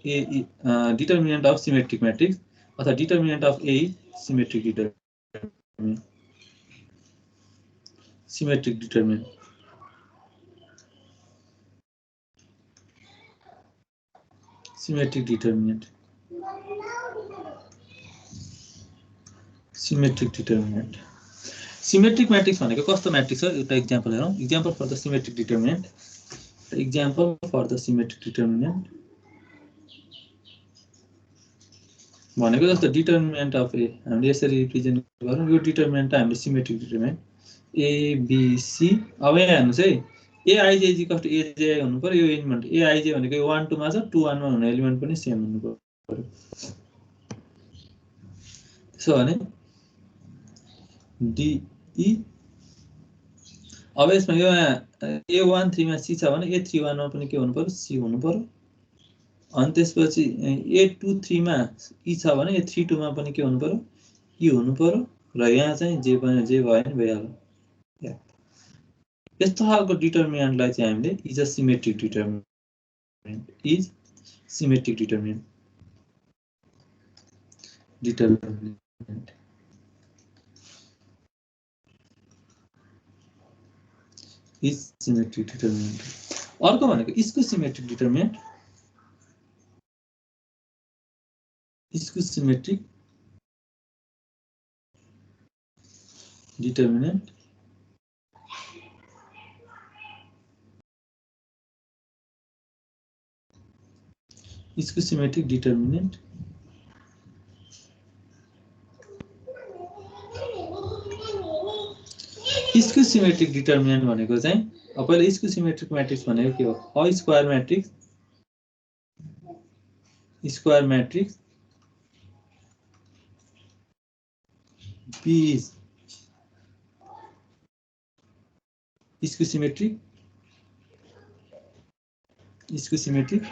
determinant of symmetric matrix or the determinant of A is symmetric determinant. Symmetric determinant. Symmetric matrix भनेको कस्तो matrix हो एउटा example हेरौँ example for the symmetric determinant भनेको जस्तो determinant of ए हामीले यसरी represent गरौँ यो डिटर्मिनेन्ट हामीले symmetric determinant A B C अब यहाँ हेर्नुस् है a i j is equal to a j i हुनु पर्यो यो एलिमेन्ट एआइजे भनेको 1 2 मा छ 2 1 मा हुने एलिमेन्ट पनि सेम हुनु पर्यो त्यसो भने डी ई अब यसमा यो A1 3 मा C छ भने A3 1 मा पनि के हुनु पर्यो C हुनु पर्यो अनि त्यसपछि A2 3 मा E छ भने A3 2 मा पनि के हुनु पर्यो E हुनु पर्यो र यहाँ चाहिँ जे भयो नि भइहाल्यो यस्तो खालको डिटर्मिनेन्टलाई चाहिँ हामीले is a symmetric determinant is symmetric determinant. अर्को भनेको skew symmetric determinant skew symmetric determinant skew symmetric determinant भनेको चाहिँ अब पहिले स्क्यू सिमेट्रिक म्याट्रिक्स भनेको के हो a square matrix B is skew symmetric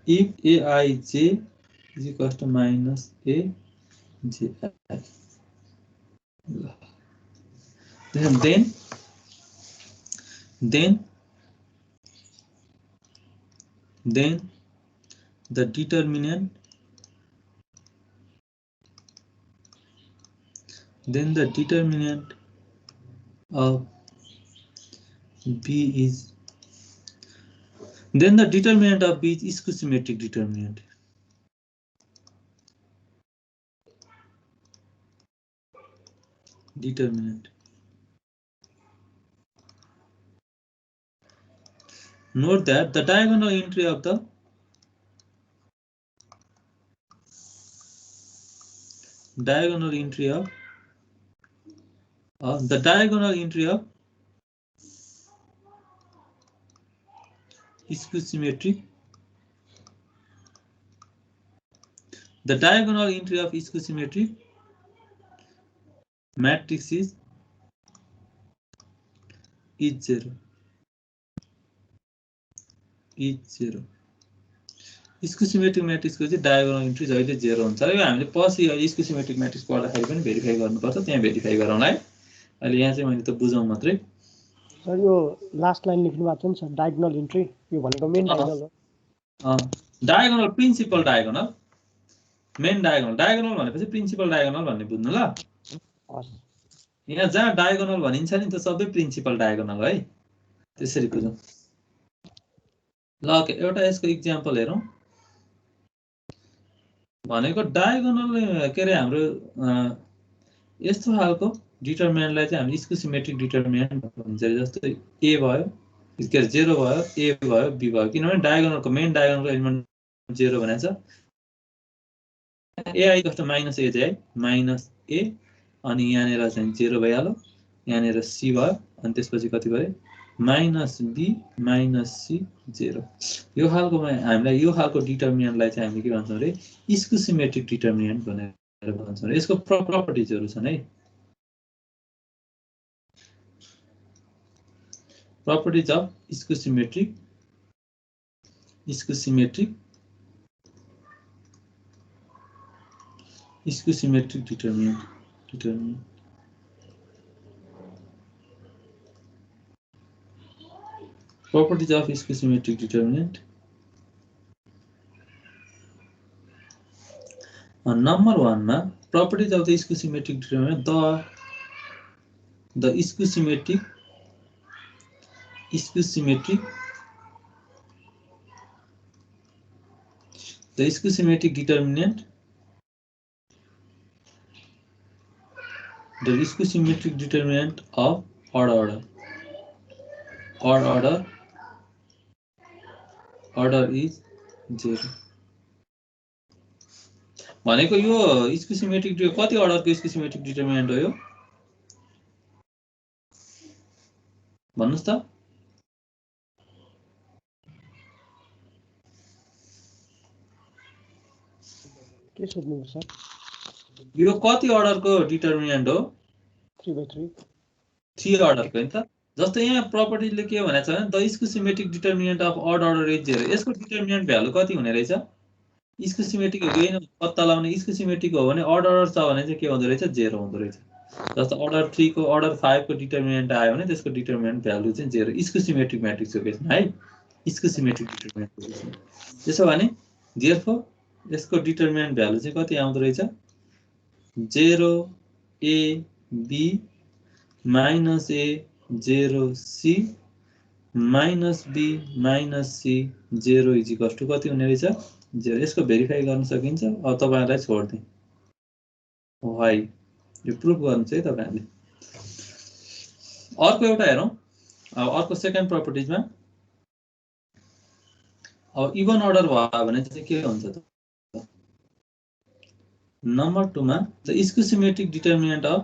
if aij is equals to minus a j I. Then the determinant then the determinant of B is skew-symmetric determinant. Note that the diagonal entry of the diagonal entry of skew-symmetric matrix is 0. Skew-symmetric matrix को चाहिँ diagonal entry जहिले 0 हुन्छ। यो हामीले पछि skew-symmetric matrix पढ्दाखेरि पनि verify गर्नुपर्छ, त्यहाँ भेरिफाई गरौँला है। अहिले यहाँ चाहिँ मैले त बुझाउँ मात्रै। सर यो लास्ट लाइन लेख्नु भएको छ नि सर, डायगोनल एन्ट्री, यो भनेको मेन डायगोनल हो। Diagonal principal diagonal, main diagonal, diagonal भनेपछि प्रिन्सिपल डायगोनल भन्ने बुझ्नु ल। यहाँ जहाँ डायगोनल भनिन्छ नि त्यो सबै प्रिन्सिपल डायगोनल है, त्यसरी बुझौँ। ल ओके, एउटा यसको इक्जाम्पल हेरौँ। भनेको डायगोनल के अरे हाम्रो यस्तो खालको डिटरमिनेन्टलाई चाहिँ हामी स्क्यू-सिमेट्रिक डिटरमिनेन्ट भन्छ। जस्तै ए भयो, के अरे 0 भयो, ए भयो, बी भयो, किनभने डायगोनलको मेन डायगोनलको एलिमेन्ट 0 भनेको छ। ए आई कस्तो माइनस ए चाहिँ माइनस ए, अनि यहाँनिर चाहिँ 0 भइहाल्यो, यहाँनिर सी भयो, अनि त्यसपछि कति भयो माइनस बी माइनस सी 0। यो खालको हामीलाई यो खालको डिटरमिनेन्टलाई चाहिँ हामी के भन्छौँ अरे स्क्यू-सिमेट्रिक डिटरमिनेन्ट भनेर भन्छौँ। यसको प्रपर्टिजहरू छन् है। Properties of skew-symmetric determinant. Properties of skew-symmetric determinant. Number 1 ma properties of the skew-symmetric determinant, the skew-symmetric determinant, the skew-symmetric determinant of odd order is 0। भनेको यो स्क्यू-सिमेट्रिक कति अर्डरको स्क्यू-सिमेट्रिक डिटरमिनेन्ट हो यो भन्नुस् त? के सोध्नु सर? यो कति अर्डरको डिटरमिनेन्ट हो? 3/3 अर्डरको हैन त। जस्तै यहाँ प्रपर्टीले के भनेछ भने the skew-symmetric determinant of odd order is 0। यसको डिटरमिनेन्ट भ्यालु कति हुने रहेछ? स्क्यू-सिमेट्रिक हो कि हैन पत्ता लगाउने। स्क्यू-सिमेट्रिक हो भने ऑड अर्डर छ भने चाहिँ के हुँदो रहेछ 0 हुँदो रहेछ। जस्तो अर्डर 3 को अर्डर 5 को डिटरमिनेन्ट आयो भने त्यसको डिटरमिनेन्ट भ्यालु चाहिँ 0 स्क्यू-सिमेट्रिक म्याट्रिक्सको केसमा है। स्क्यू-सिमेट्रिक डिटरमिनेन्टको केसमा त्यसो भने देयरफोर यसको डिटरमिनेन्ट भ्यालु चाहिँ कति आउँदो रहेछ 0 a b minus a 0 c minus b minus c 0 is equal to कति हुने रहेछ 0। यसको भेरिफाई गर्न सकिन्छ। अब तपाईहरुलाई छोड्दै why यो प्रुफ गर्नु चाहिँ तपाईहरुले। अर्को एउटा हेरौं। अब अर्को सेकेन्ड प्रपर्टिजमा अब इभन अर्डर भयो भने चाहिँ के हुन्छ त? नम्बर 2 मा द स्क्यू-सिमेट्रिक डिटरमिनेन्ट अफ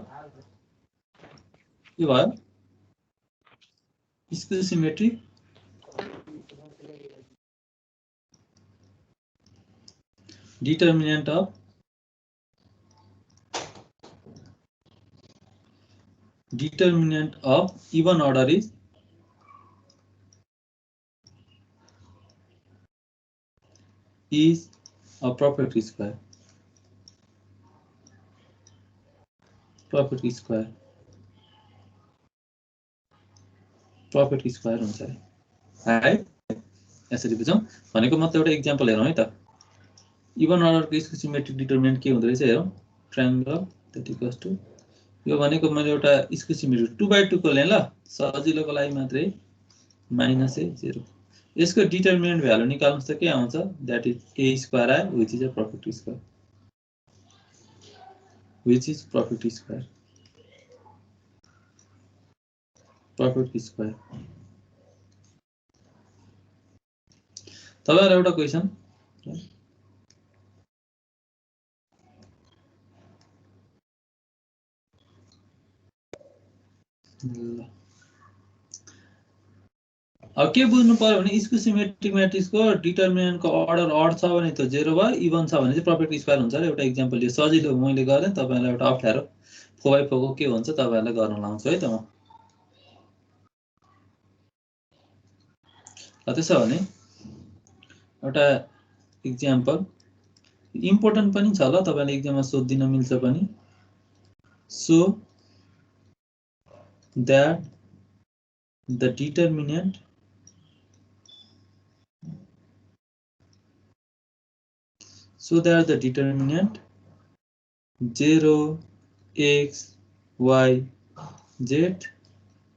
के भयो skew-symmetric determinant of even order is a property square। property square हुन्छ है। यसरी बुझौं। भनेको म त एउटा एक्जाम्पल हेरौं है त। इभन अर्डर को स्क्यू-सिमेट्रिक डिटरमिनेन्ट के हुँदै रहेछ हेरौं। ट्रायंगल दैट इक्वल्स टु यो भनेको मैले एउटा स्क्युसिमिटर 2/2 को लें ल सजिलोको लागि मात्रै -a0 यसको डिटरमिनेन्ट भ्यालु निकाल्नुस् त के आउँछ दैट इज a² आयो which is a perfect square which is perfect square तपाईहरुलाई एउटा क्वेशन ल अब के बुझ्नु पर्यो भने स्क्युसिमेट्रिक म्याट्रिक्सको डिटरमिनेन्टको अर्डर अड छ भने त 0 भयो इभन छ भने चाहिँ पर्फेक्ट स्क्वायर हुन्छ र एउटा एक्जाम्पल यो सजिलो मैले गरे तपाईहरुलाई एउटा अप्ठ्यारो 4/4 को के हुन्छ तपाईहरुलाई गर्न लाउँछु है त म त्यसो भने एउटा एक्जाम्पल इम्पोर्टेन्ट पनि छ ल तपाईले एक्जाममा सोध्दिन मिल्छ पनि so that the determinant so that the determinant 0 x y z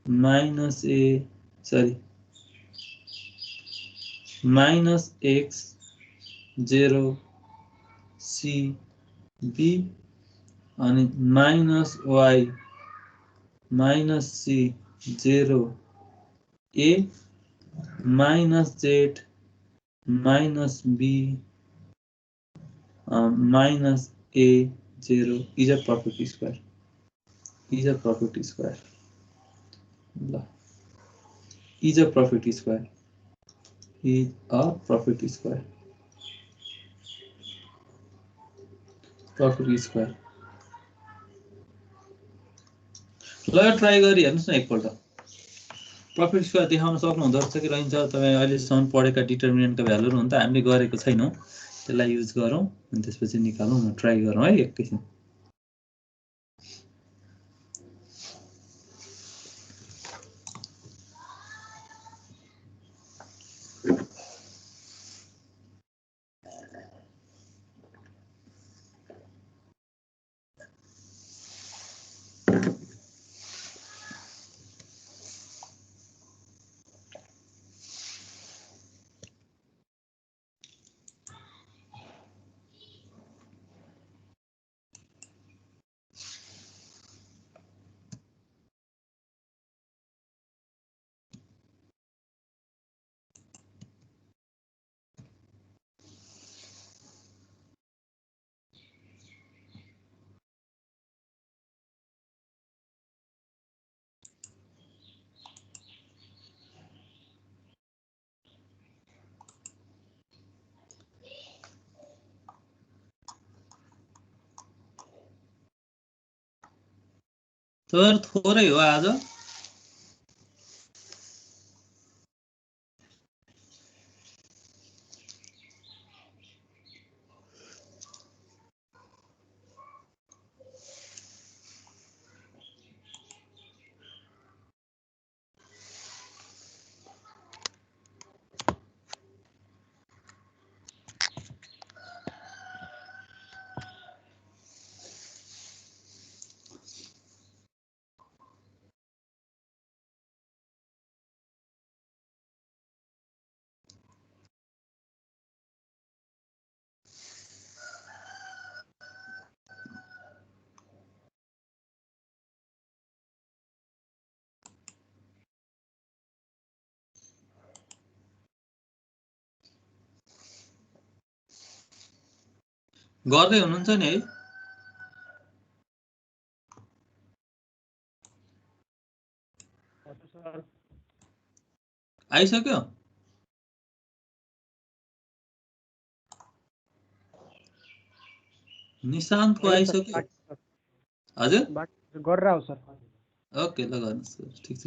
minus x 0 c b and minus y minus c 0 a minus z minus b minus a 0 is a perfect square. Is a perfect square. Is a perfect square. Is a perfect square. Perfect square. ल try गरी हेर्नुस् न एकपल्ट perfect square देखाउन सक्नुहुँदो रहेछ कि रहन्छ तपाई अहिलेसम्म पढेका डिटरमिनेन्टका भ्यालुहरु हुन त हामीले गरेको छैनौं त्यसलाई युज गरौँ अनि त्यसपछि निकालौँ न ट्राई गरौँ है एकैछिन तर थोरै हो आज गर्दै हुनुहुन्छ नि है आइसक्यो निशान्तको आइसक्यो हजुर गरेर आऊ सर ओके ल गर्नुस् ठीक छ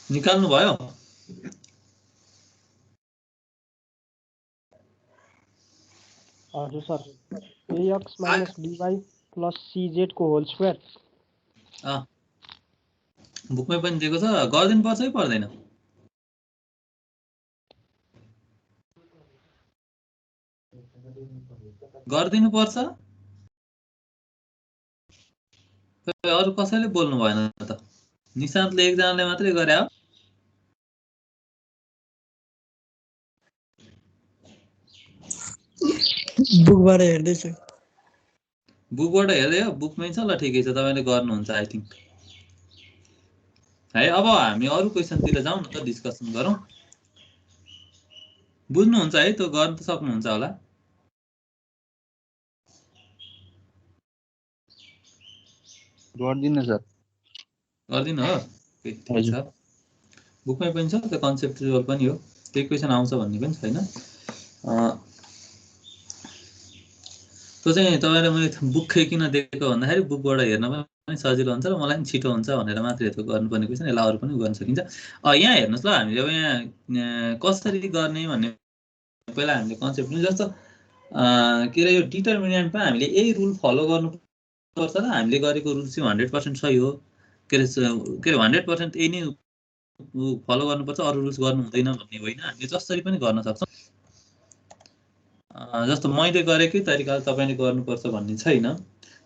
निकाल्नु भयो? हजुर sir, ax minus by plus cz को होल स्क्वायर। बुकमै पनि दिएको छ, गरिदिनु पर्छ कि पर्दैन? गरिदिनु पर्छ? अरु कसैले बोल्नु भएन त? निशान्तले एकजनाले मात्रै गरे हो? बुकबाट हेर्दैछु। बुकबाट हेर्दै हो? बुकमै छ, ल ठिकै छ, तपाईले गर्नुहुन्छ आई थिंक। है अब हामी अरु क्वेशनतिर जाउँ न त, डिस्कसन गरौँ। बुझ्नुहुन्छ है? त्यो गर्न त सक्नुहुन्छ होला। गर्दिनु सर। गर्दिनु हो? ठिक छ। बुकमै पनि छ, त्यो कन्सेप्चुअल पनि हो। त्यही क्वेशन आउँछ भन्ने पनि छैन। त्यो चाहिँ तपाईलाई मैले बुकै किन दिएको भन्दाखेरि बुकबाट हेर्न पनि सजिलो हुन्छ र मलाई पनि छिटो हुन्छ भनेर मात्रै त्यो गर्नुपर्ने क्वेशन। यसलाई अरु पनि गर्न सकिन्छ। यहाँ हेर्नुस् ल, हामीले अब यहाँ कसरी गर्ने भन्ने पहिला हामीले कन्सेप्ट लिउँ। जस्तो के रे, यो डिटरमिनेन्टमा हामीले यही रुल फलो गर्नुपर्छ र हामीले गरेको रुल चाहिँ 100% सही हो, के रे 100% यही नै फलो गर्नुपर्छ, अरु रुल्स गर्नु हुँदैन भन्ने होइन। हामीले जसरी पनि गर्न सक्छौं। जस्तो मैले गरेकै तरिकाले तपाईले गर्नुपर्छ भन्ने छैन,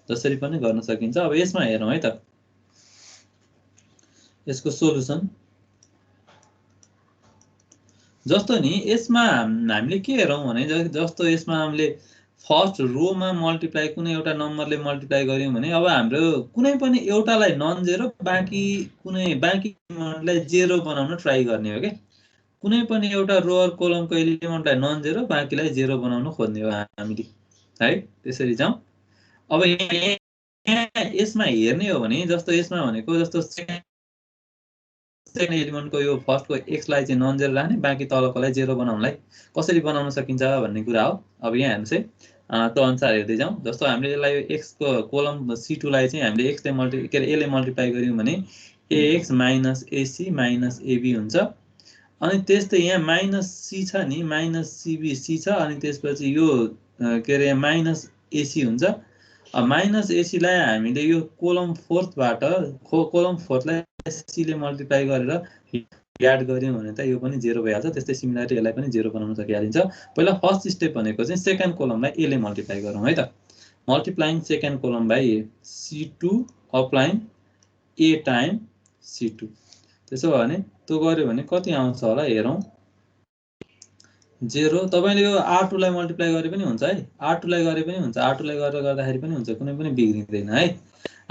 जसरी पनि गर्न सकिन्छ। अब यसमा हेरौँ है त, यसको सोलुसन। जस्तो नि यसमा हामीले के हेरौँ भने, जस्तो यसमा हामीले फर्स्ट रोमा मल्टिप्लाई कुनै एउटा नम्बरले मल्टिप्लाई गर्यौं भने अब हाम्रो कुनै पनि एउटालाई नन जेरो, बाँकी एलिमेन्टलाई जेरो बनाउन ट्राई गर्ने हो के। कुनै पनि एउटा रो र कोलमको एलिमेन्टलाई नन जेरो, बाँकीलाई जेरो बनाउन खोज्ने हो हामीले, है? त्यसरी जाउँ। अब यहाँ यसमा हेर्ने हो भने, जस्तो यसमा भनेको जस्तो सेकेन्ड एलिमेन्टको यो फर्स्टको x लाई चाहिँ नन जेरो राख्ने, बाँकी तलकोलाई जेरो बनाउनलाई कसरी बनाउन सकिन्छ भन्ने कुरा हो। अब यहाँ हेर्नुस् है, त्यो अनुसार हेर्दै जाउँ। जस्तो हामीले यसलाई x को कोलम c2 लाई चाहिँ हामीले x ले a ले मल्टिप्लाई गर्यौं भने ax minus ac minus ab हुन्छ। अनि त्यस्तै यहाँ माइनस c छ नि, माइनस cb c छ, अनि त्यसपछि यो के रे माइनस ac हुन्छ। माइनस ac लाई हामीले यो कोलम फोर्थबाट कोलम फोर्थलाई c ले मल्टिप्लाई गरेर याड गर्यौं भने त यो पनि जेरो भइहाल्छ। त्यस्तै सिमिलरली यसलाई पनि जेरो बनाउन सकिहालिन्छ। पहिला फर्स्ट स्टेप भनेको चाहिँ सेकेन्ड कोलमलाई a ले मल्टिप्लाई गरौँ है त। Multiplying second column by c2 applying a time c2। त्यसो भयो भने त्यो गर्यो भने कति आउँछ होला हेरौँ। 0। तपाईले यो r2 लाई मल्टिप्लाई गरे पनि हुन्छ है, r2 लाई गरे पनि हुन्छ, r2 लाई गरेर गर्दाखेरि पनि हुन्छ, कुनै पनि बिग्रिदैन है।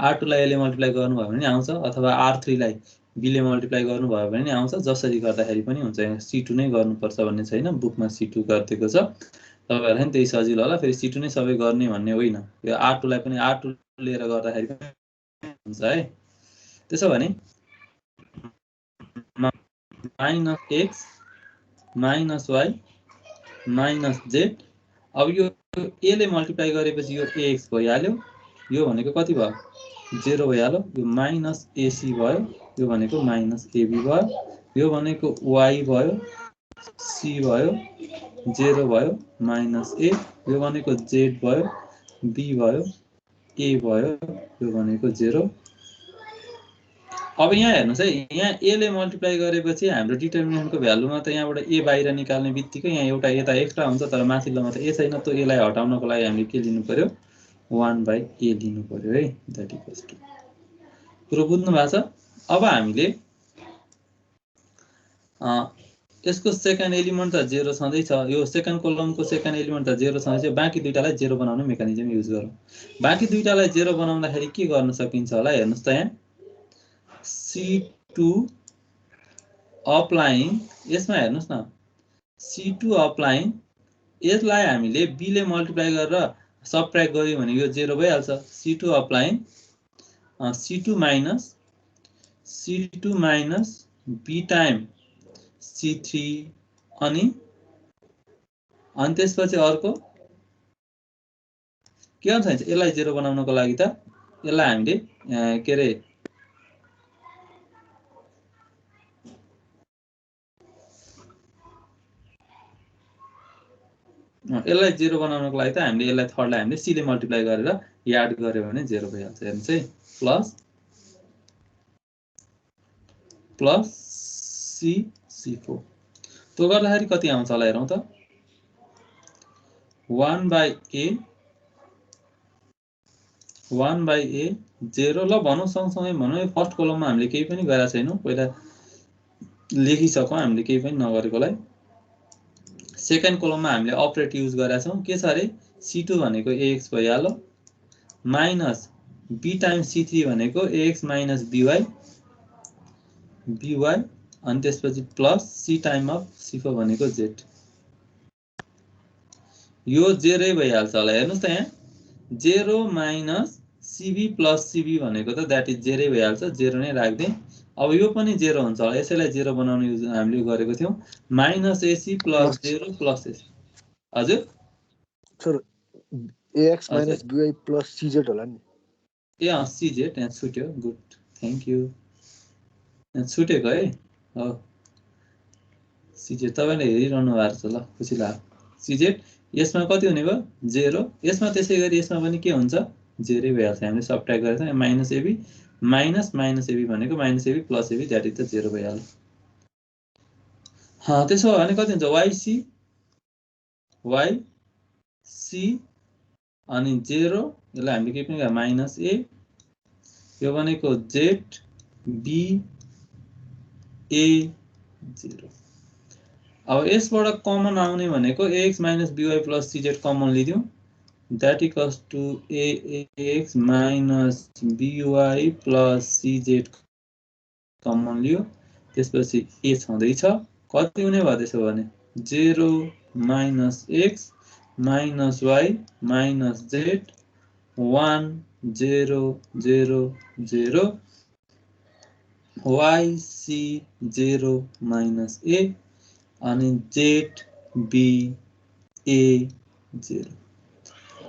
r2 लाई a ले मल्टिप्लाई गर्नुभयो भने आउँछ, अथवा r3 लाई b ले मल्टिप्लाई गर्नुभयो भने आउँछ, जसरी गर्दाखेरि पनि हुन्छ। यहाँ c2 नै गर्नुपर्छ भन्ने छैन, बुकमा c2 गरिदिएको छ। तपाईहरुलाई पनि त्यही सजिलो होला। फेरि c2 नै सबै गर्ने भन्ने होइन, यो r2 लाई पनि r2 लिएर गर्दाखेरि पनि हुन्छ है। त्यसो भने minus x minus y minus z। अब यो a ले मल्टिप्लाई गरेपछि यो ax भइहाल्यो, यो भनेको कति भयो? 0 भइहाल्यो। यो माइनस ac भयो, यो भनेको माइनस ab भयो, यो भनेको y भयो, c भयो, 0 भयो, माइनस a, यो भनेको z भयो, b भयो, a भयो, यो भनेको 0। अब यहाँ हेर्नुस् है, यहाँ a ले मल्टिप्लाई गरेपछि हाम्रो डिटरमिनेन्टको भ्यालुमा त यहाँबाट a बाहिर निकाल्ने बित्तिकै यहाँ एउटा यता एक्स्ट्रा हुन्छ, तर माथिल्लोमा त a छैन। त्यो a लाई हटाउनको लागि हामीले के लिनु पर्यो? 1/a लिनु पर्यो है। दैट इक्वल्स टु, पुरो बुझ्नु भएको छ? अब हामीले यसको सेकेन्ड एलिमेन्ट त 0 छँदैछ, यो सेकेन्ड कोलमको सेकेन्ड एलिमेन्ट त 0 छँदैछ, बाँकी दुईटालाई 0 बनाउने मेकानिजम युज गरौँ। बाँकी दुईटालाई 0 बनाउँदाखेरि के गर्न सकिन्छ होला हेर्नुस् त। यहाँ c2 अप्लाइङ, यसमा हेर्नुस् न, c2 अप्लाइङ, यसलाई हामीले b ले मल्टिप्लाई गरेर सबट्र्याक्ट गर्यौं भने यो 0 भइहाल्छ। c2 applying c2 minus b time c3, अनि त्यसपछि अर्को के हुन्छ? यसलाई 0 बनाउनको लागि त यसलाई हामीले के रे यसलाई 0 बनाउनको लागि त हामीले यसलाई थर्डलाई हामीले c ले मल्टिप्लाई गरेर याड गर्यो भने 0 भइहाल्छ। हेर्नुस् है, प्लस c4 त्यो गर्दाखेरि कति आउँछ होला हेरौँ त। 1/a 0 ल भनौँ, सँगसँगै भनौँ यो फर्स्ट कलममा हामीले केही पनि गरेका छैनौँ, पहिला लेखिसकौँ हामीले केही पनि नगरेकोलाई। सेकेन्ड कलममा हामीले अपरेट युज गरेका छौँ, के छ अरे c2 भनेको ax भइहाल्यो माइनस b टाइम्स c3 भनेको ax माइनस by अनि त्यसपछि plus c time of c4 भनेको z। यो 0 भइहाल्छ होला। हेर्नुस् त यहाँ 0 माइनस cb प्लस cb भनेको त द्याट इज 0 भइहाल्छ, 0 नै राख्दै। अब यो पनि 0 हुन्छ होला, यसैलाई 0 बनाउने युज हामीले गरेको थियौँ। Minus ac plus 0 plus ac। हजुर sir ax minus by plus cz होला नि। ए अँ cz यहाँ छुट्यो, गुड थ्याङ्क यू, यहाँ छुटेको है। हो cz तपाईँले हेरिरहनु भएको छ, ल खुसी लाग्यो। cz यसमा कति हुने भयो 0, यसमा त्यसै गरी यसमा पनि के हुन्छ 0 भइहाल्छ। हामीले सबट्र्याक्ट गरेको छौँ, माइनस एबी माइनस एबी भनेको minus ab plus ab that is त 0 भइहाल्यो। त्यसो हो भने कति हुन्छ yc अनि 0, यसलाई हामीले के पनि माइनस ए, यो भनेको जेड बी ए 0। अब यसबाट कमन आउने भनेको ax minus by plus cz common लिदियौँ, that equals to ax minus by plus cz common लियो, त्यसपछि a छँदैछ, कति हुने भयो त्यसो भने 0 minus x minus y minus z 1 0 0 0 yc 0 minus a अनि जेड बी ए 0।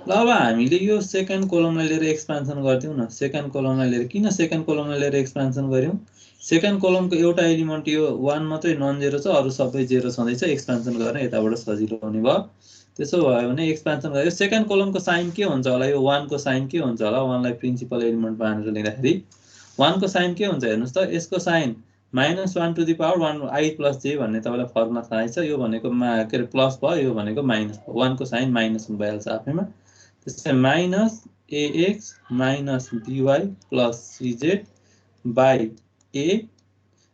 ल अब हामीले यो सेकेन्ड कलमलाई लिएर एक्सपान्सन गर्दियौँ न। सेकेन्ड कलमलाई लिएर किन सेकेन्ड कलमलाई लिएर एक्सपान्सन गर्यौँ? सेकेन्ड कलमको एउटा एलिमेन्ट यो 1 मात्रै नन जेरो छ, अरू सबै जेरो छँदैछ। एक्सपान्सन गर्न यताबाट सजिलो हुने भयो। त्यसो भयो भने एक्सपान्सन गर्यो, सेकेन्ड कलमको साइन के हुन्छ होला? यो 1 को साइन के हुन्छ होला? 1 लाई प्रिन्सिपल एलिमेन्ट मानेर लेख्दाखेरि 1 को साइन के हुन्छ हेर्नुस् त। यसको sign -1 to the power 1 i plus j भन्ने तपाईँलाई फर्मुला थाहै छ। यो भनेको के अरे प्लस भयो, यो भनेको माइनस भयो। 1 को साइन माइनस भइहाल्छ आफैमा। त्यसै minus ax minus by plus cz by a।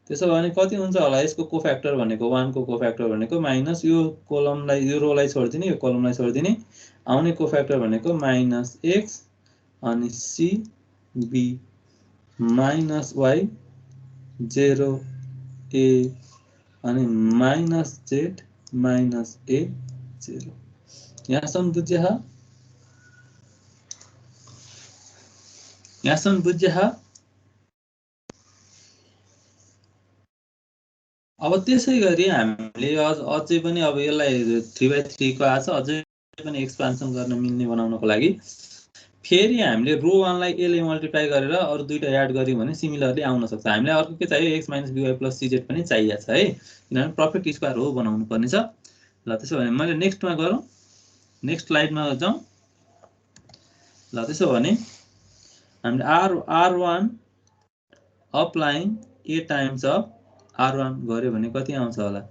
त्यसो भने कति हुन्छ होला? यसको कोफ्याक्टर भनेको 1 को कोफ्याक्टर भनेको माइनस, यो कोलमलाई यो रोलाई छोडिदिने, यो कोलमलाई छोडिदिने, आउने कोफ्याक्टर भनेको माइनस x अनि c b minus y 0 a अनि माइनस z माइनस a 0। यहाँसम्म बुझ्या? यहाँसम्म बुझ्या? अब त्यसै गरी हामीले अझै पनि अब यसलाई 3/3 को आछ, अझै पनि एक्सपान्सन गर्न मिल्ने बनाउनको लागि फेरि हामीले रो 1 लाई a ले मल्टिप्लाई गरेर अरु दुईटा याड गर्यौं भने सिमिलरली आउन सक्छ। हामीलाई अर्को के चाहियो? x - by + cz पनि चाहिएको छ है, किनभने पर्फेक्ट स्क्वायर हो बनाउनु पर्ने छ। ल त्यसो भने मैले नेक्स्टमा गरौँ, नेक्स्ट स्लाइडमा जाउँ। ल त्यसो भने हामीले r1 applying a times of r1 गर्यो भने कति आउँछ होला?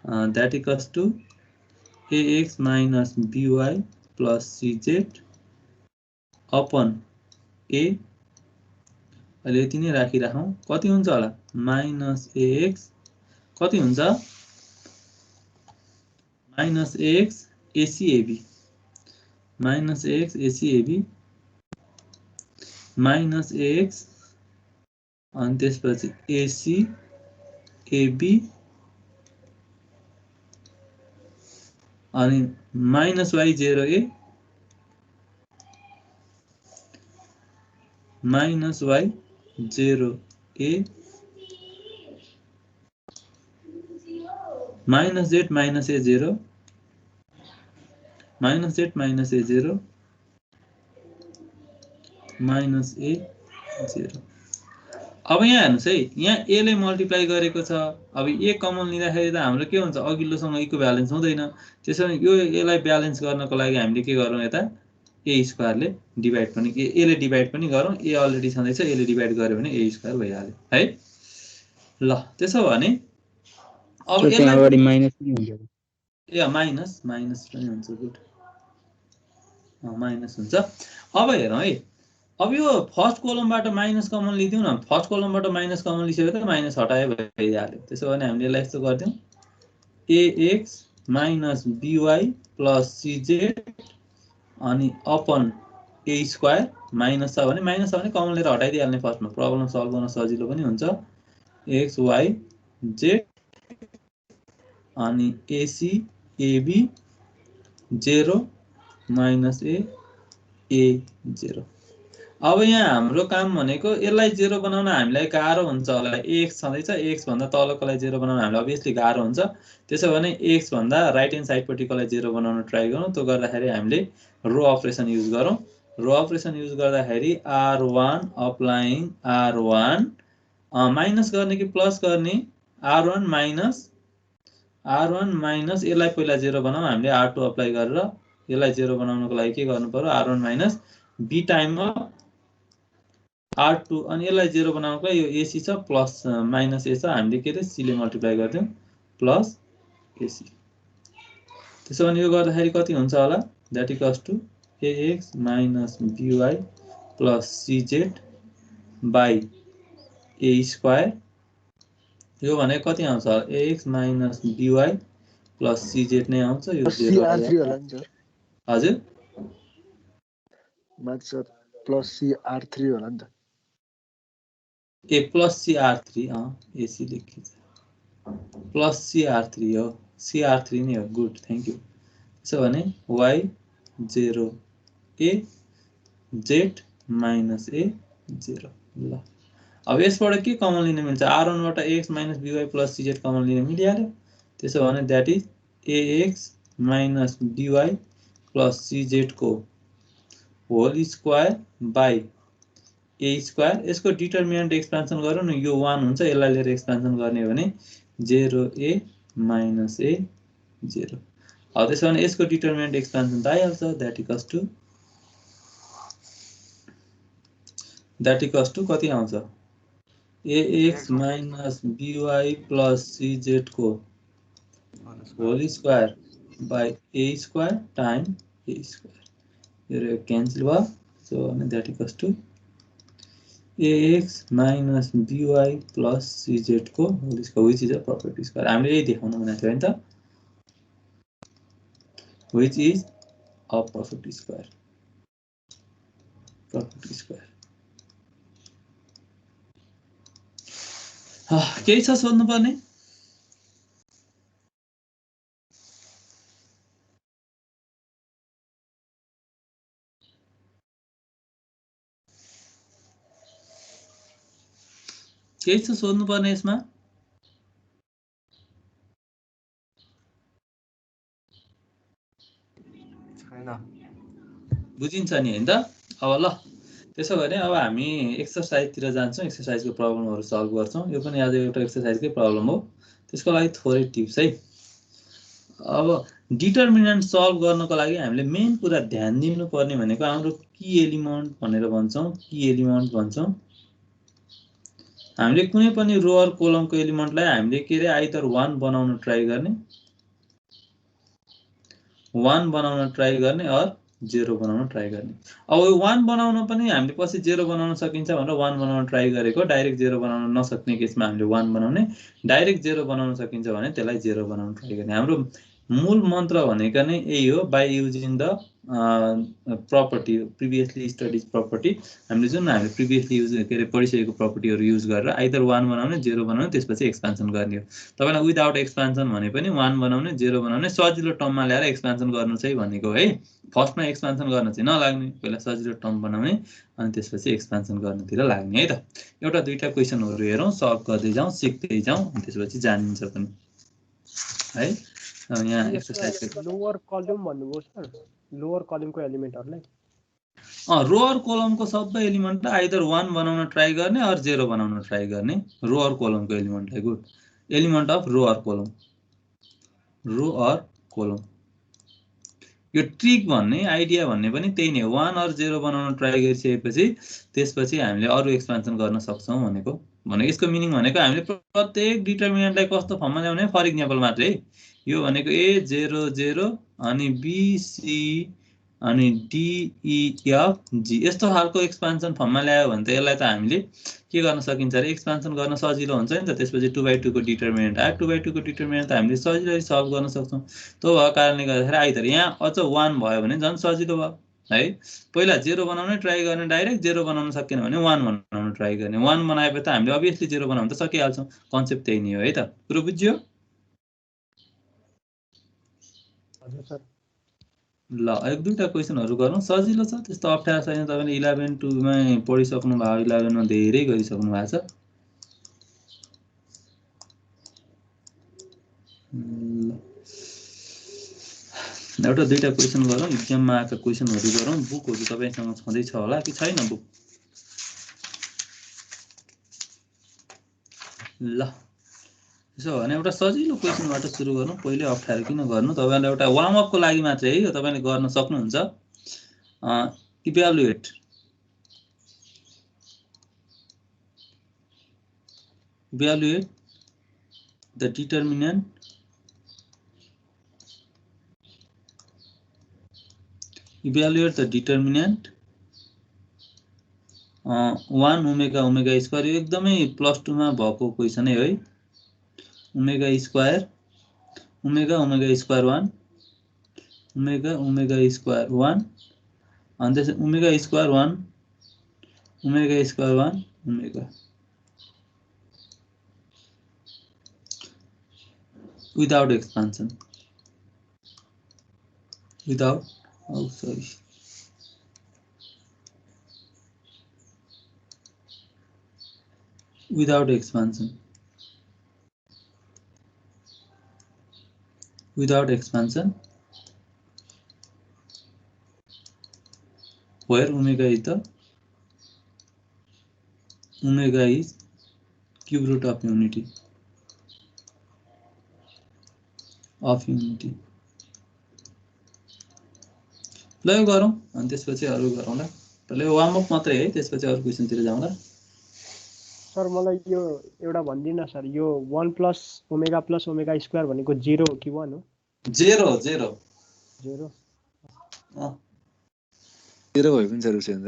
That equals to ax - by + cz upon a। अहिले यति नै राखिराखौँ। कति हुन्छ होला? -ax कति हुन्छ? -ax acab -ax acab -ax अनि त्यसपछि ac ab अनि -y0a -y0a -z - a0 -z - a0 -a0। अब यहाँ हेर्नुस् है, यहाँ a ले मल्टिप्लाई गरेको छ। अब a कमन लिँदाखेरि त हाम्रो के हुन्छ, अघिल्लोसँग इक्विभ्यालेन्स हुँदैन। त्यसैले यो a लाई ब्यालेन्स गर्नको लागि हामीले के गरौँ, यता a स्क्वायरले डिभाइड पनि a ले डिभाइड पनि गरौँ। a अलरेडी छँदैछ, a ले डिभाइड गर्यो भने a स्क्वायर भइहाल्यो है। ल त्यसो भने अब त्यहाँ अगाडि माइनस पनि हुन्छ। ए माइनस पनि हुन्छ। गुड, माइनस हुन्छ। अब हेरौँ है, अब यो फर्स्ट कोलमबाट माइनस कमन लिदिउँ न। फर्स्ट कोलमबाट माइनस कमन लिसक्यो त माइनस हटाए भइहाल्यो। त्यसो भने हामीले यसलाई यस्तो गर्दिउँ, ax minus by plus cz अनि अपन a स्क्वायर माइनस छ भने कमन लिएर हटाइदिइहाल्ने। फर्स्टमा प्रब्लम सल्भ गर्न सजिलो पनि हुन्छ। x y z अनि ac ab 0 माइनस a 0। अब यहाँ हाम्रो काम भनेको यसलाई 0 बनाउन हामीलाई गाह्रो हुन्छ होला। x छँदैछ, x भन्दा तलकोलाई 0 बनाउन हामीलाई अभियसली गाह्रो हुन्छ। त्यसो भने x भन्दा राइट ह्यान्ड साइडपट्टिकोलाई 0 बनाउन ट्राई गरौँ। त्यो गर्दाखेरि हामीले रो अपरेसन युज गरौँ। रो अपरेसन युज गर्दाखेरि r1 अप्लाइङ r1 माइनस गर्ने कि प्लस गर्ने, r1 माइनस यसलाई पहिला 0 बनाऊ। हामीले r2 अप्लाई गरेर यसलाई 0 बनाउनको लागि के गर्नु पर्यो, r1 minus b time r2 अनि यसलाई 0 बनाउनको लागि यो ac छ प्लस माइनस a छ, हामीले के रे c ले मल्टिप्लाई गर्दियौँ प्लस ac। त्यसो भने यो गर्दाखेरि कति हुन्छ होला, that equals to ax minus by plus cz by a square. यो भने कति आउँछ, ax minus by plus cz नै आउँछ। यो 0 होला नि सर। हजुर माथि सर प्लस cr3 होला नि त। ए प्लस cr3 ac लेखिन्छ, प्लस cr3 हो, cr3 नै हो। Good, thank you. त्यसो भने y 0 a z minus a 0। ल अब यसबाट के कमन लिन मिल्छ, r1 बाट ax minus by plus cz common लिन मिलिहाल्यो। त्यसो भने that is ax minus by plus cz को whole square by a square. यसको डिटर्मिनेन्ट एक्सपेन्सन गरौँ न, यो 1 हुन्छ, यसलाई लिएर एक्सपेन्सन गर्ने हो भने 0a माइनस a 0। अब त्यसो भने यसको डिटर्मिनेन्ट एक्सपेन्सन त आइहाल्छ, दैट इक्वल्स टु कति आउँछ, ax minus by plus cz को whole square by a square time a square. यो क्यान्सल भयो। सो अनि that equals to ax minus by plus cz को whole square, which is a property square. हामीले यही देखाउनु भनेको थियो नि त, which is a property square. केही छ सोध्नु पर्ने? केही छ सोध्नु पर्ने यसमा? बुझिन्छ नि हैन त? अब ल त्यसो भने अब हामी एक्सरसाइजतिर जान्छौँ, एक्सरसाइजको प्रब्लमहरु सल्भ गर्छौँ। यो पनि आज एउटा एक्सरसाइजकै प्रब्लम हो, त्यसको लागि थोरै टिप्स है। अब डिटर्मिनेन्ट सल्भ गर्नको लागि हामीले मेन कुरा ध्यान दिनुपर्ने भनेको हाम्रो की एलिमेन्ट भनेर भन्छौँ, की एलिमेन्ट भन्छौँ। हामीले कुनै पनि रो अर कोलमको एलिमेन्टलाई हामीले के रे आइदर 1 बनाउन ट्राई गर्ने, 1 बनाउन ट्राई गर्ने अर 0 बनाउन ट्राई गर्ने। अब यो 1 बनाउन पनि हामीले पछि 0 बनाउन सकिन्छ भनेर 1 बनाउन ट्राई गरेको, डाइरेक्ट 0 बनाउन नसक्ने केसमा हामीले 1 बनाउने, डाइरेक्ट 0 बनाउन सकिन्छ भने त्यसलाई 0 बनाउन ट्राई गर्ने। हाम्रो मूल मन्त्र भनेको नै यही हो, by using the property, previously studies property. हामीले जुन हामीले प्रिभियसली युज के रे पढिसकेको प्रपर्टीहरु युज गरेर आइदर 1 बनाउने, 0 बनाउने, त्यसपछि एक्सपेन्सन गर्ने हो। तपाईलाई विदाउट एक्सपेन्सन भने पनि 1 बनाउने, 0 बनाउने, सजिलो टर्ममा ल्याएर एक्सपेन्सन गर्नु चाहिँ भनेको है। फर्स्टमा एक्सपेन्सन गर्न चाहिँ नलाग्ने, पहिला सजिलो टर्म बनाउने अनि त्यसपछि एक्सपेन्सन गर्नतिर लाग्ने है त। एउटा दुईटा क्वेशनहरु हेरौँ, सल्भ गर्दै जाउँ, सिक्दै जाउँ, अनि त्यसपछि जानिन्छ पनि है। यहाँ एक्सरसाइज लोअर कलम भन्नुभयो सर, लोअर कलमको एलिमेन्टहरुलाई रो र कोलमको सबै एलिमेन्टलाई आइदर 1 बनाउन ट्राई गर्ने अर 0 बनाउन ट्राई गर्ने रो र कोलमको एलिमेन्टलाई good element of row or column यो ट्रिक भन्ने आइडिया भन्ने पनि त्यही नै 1 अर 0 बनाउन ट्राई गरिसकेपछि त्यसपछि हामीले अरु एक्सपेन्सन गर्न सक्छौं भनेको यसको मिनिङ भनेको हामीले प्रत्येक डिटरमिनेन्टलाई कस्तो फर्ममा ल्याउने फर एक्जाम्पल मात्रै यो भनेको a 0 0 अनि b c अनि d e f g यस्तो खालको एक्सपेन्सन फर्ममा ल्यायो भने त यसलाई त हामीले के गर्न सकिन्छ रे एक्सपेन्सन गर्न सजिलो हुन्छ नि त त्यसपछि 2/2 को डिटरमिनेन्ट आयो 2/2 को डिटरमिनेन्ट त हामीले सजिलै सल्भ गर्न सक्छौं त्यो भएको कारणले गर्दाखेरि आइदर यहाँ अझ 1 भयो भने झन् सजिलो भयो है पहिला 0 बनाउनै ट्राई गर्ने डाइरेक्ट 0 बनाउन सकेन भने 1 बनाउन ट्राई गर्ने 1 बनाएपछि त हामीले obviously 0 बनाउन त सकिहाल्छौं कन्सेप्ट त्यही नै हो है त कुरो बुझ्यो हजुर सर ल एक दुईटा क्वेशनहरु गरौँ सजिलो छ त्यस्तो अप्ठ्यारो छैन तपाईले 11 2 मा पढिसक्नु भयो 11 मा धेरै गरिसक्नु भएको छ एउटा दुईटा क्वेशन गरौँ एक्जाममा आएका क्वेशनहरु गरौँ बुकहरु तपाईसँग छँदै छ होला कि छैन बुक ल त्यसो भने एउटा सजिलो क्वेशनबाट सुरु गरौँ पहिले अप्ठ्यारो किन गर्नु तपाईलाई एउटा वार्म अप को लागि मात्रै है यो तपाईले गर्न सक्नुहुन्छ evaluate the determinant (1 omega omega square यो एकदमै +2 मा भएको क्वेशन है omega square omega omega square 1 omega omega square 1 and this omega square 1 omega square 1 omega without expansion without expansion where omega is cube root of unity ल यो गरौँ अनि त्यसपछि अरु गरौँला पहिले वार्म अप मात्रै है त्यसपछि अरु क्वेशन तिर जाउँला सर मलाई यो एउटा भन्दिन सर यो 1 प्लस ओमेगा स्क्वायर भनेको 0 हो कि 1 हो 0 0 भयो पनि सर उसेन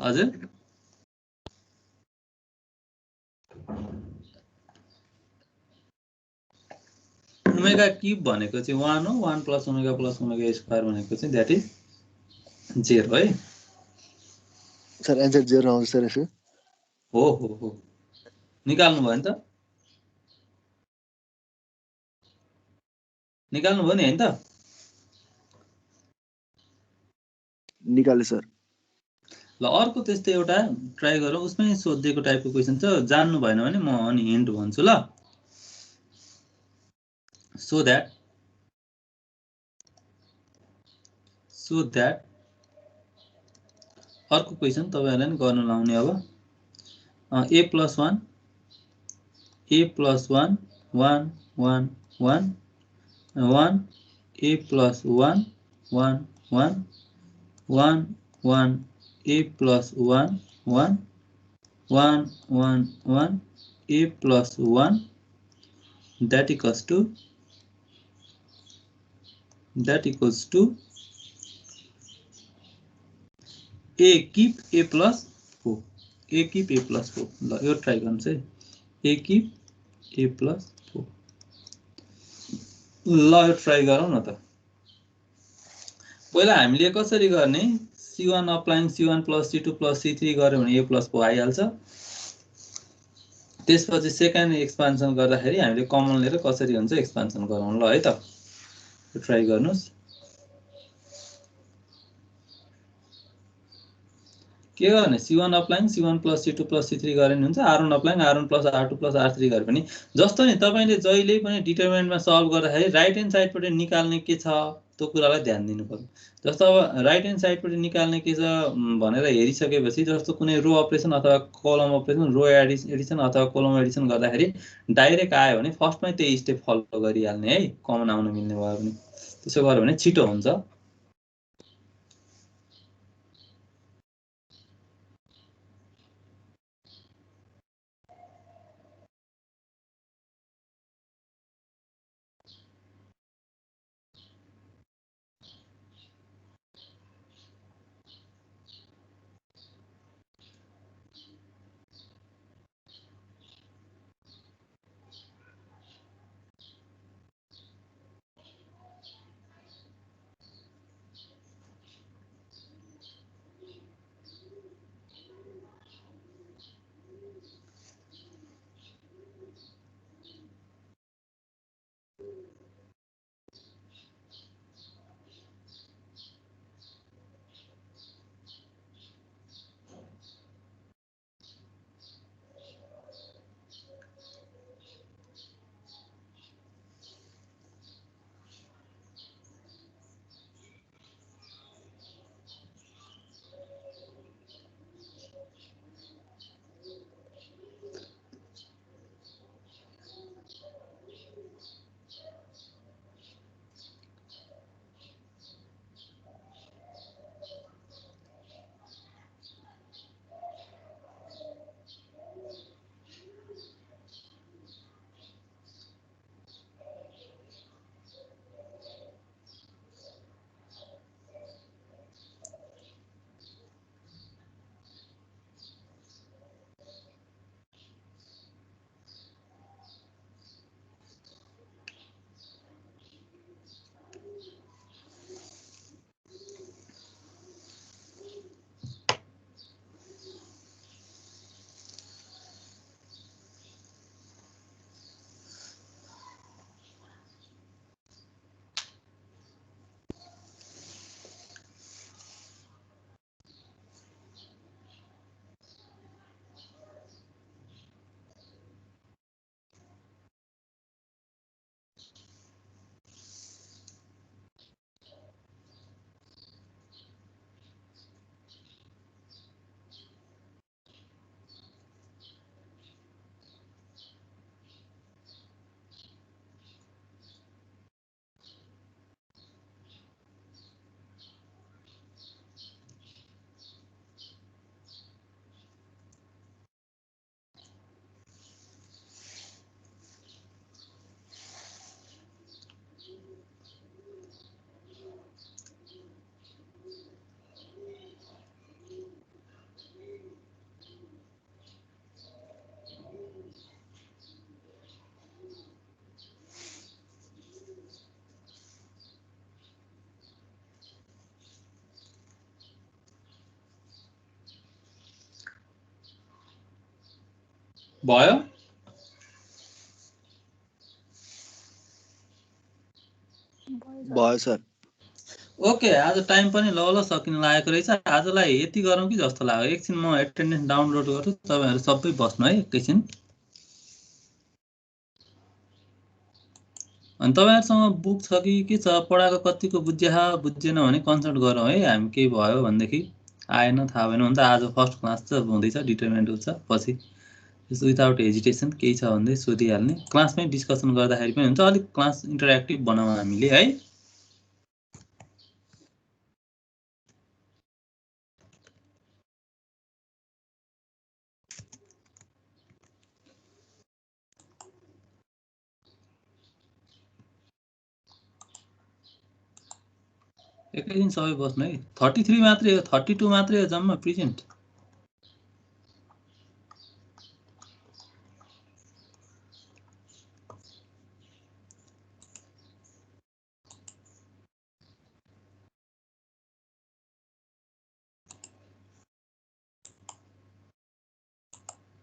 हजुर ओमेगा क्यूब भनेको चाहिँ 1 हो 1 प्लस ओमेगा स्क्वायर भनेको चाहिँ दैट इज 0 है सर आन्सर 0 आउँछ सर यसो हो निकाल्नु भयो नि त निकाल्नु भयो नि हैन त निकाले सर ल अर्को त्यस्तै एउटा ट्राई गरौँ उसमै सोधेको टाइपको क्वेशन छ जान्नु भएन भने म अनि हिन्ट भन्छु ल so that अर्को क्वेशन तपाईहरुलाई नि गर्न लाउने अब a plus 1 1 1 1 1 1 a plus 1 1 1 1 1 a plus 1 1 1 1 1 a plus 1 that equals to a keep a plus 4 ल यो ट्राई गर्नुस् है a keep a plus 4 ल यो ट्राई गरौँ न त पहिला हामीले कसरी गर्ने c1 applying c1 plus c2 plus c3 गर्यो भने a plus 4 आइहाल्छ त्यसपछि सेकेन्ड एक्सपान्सन गर्दाखेरि हामीले कमन लिएर कसरी हुन्छ एक्सपान्सन गरौँ ल है त ट्राई गर्नुस् के गर्ने c1 applying c1 plus c2 plus c3 गरे नि हुन्छ r1 applying r1 plus r2 plus r3 गरे पनि जस्तो नि तपाईले जहिले पनि डिटरमिनेन्टमा सल्भ गर्दाखेरि राइट ह्यान्ड साइडबाट निकाल्ने के छ त्यो कुरालाई ध्यान दिनु पर्यो। जस्तो अब राइट ह्यान्ड साइडबाट निकाल्ने के छ भनेर हेरिसकेपछि जस्तो कुनै रो अपरेसन अथवा कलम अपरेसन, रो एडिसन अथवा कलम एडिसन गर्दाखेरि डाइरेक्ट आयो भने फर्स्टमै त्यही स्टेप फलो गरिहाल्ने है, कमन आउन मिल्ने भयो भने। त्यसो गर्यो भने छिटो हुन्छ। भयो? भयो सर। ओके, आज टाइम पनि ल सकिन लागेको रहेछ। आजलाई यति गरौँ कि जस्तो लाग्यो। एकछिन म एटेन्डेन्स डाउनलोड गर्छु, तपाईँहरू सबै बस्नु है एकैछिन। अनि तपाईँहरूसँग बुक छ कि के छ, पढाएको कतिको बुझेन भने कन्सल्ट गरौँ है। हामी केही भयो भनेदेखि, आएन थाहा भएन भने त आज फर्स्ट क्लास चाहिँ हुँदैछ, डिटरमिनेन्ट हुन्छ, पछि विदाउट हेजिटेसन केही छ भने सोधिहाल्ने। क्लासमै डिस्कसन गर्दाखेरि पनि हुन्छ। अलिक क्लास इन्टरेक्टिभ बनाउँ हामीले है। एकैछिन सबै बस्नु है। 33 मात्रै हो, 32 मात्रै हो जम्मा प्रेजेन्ट।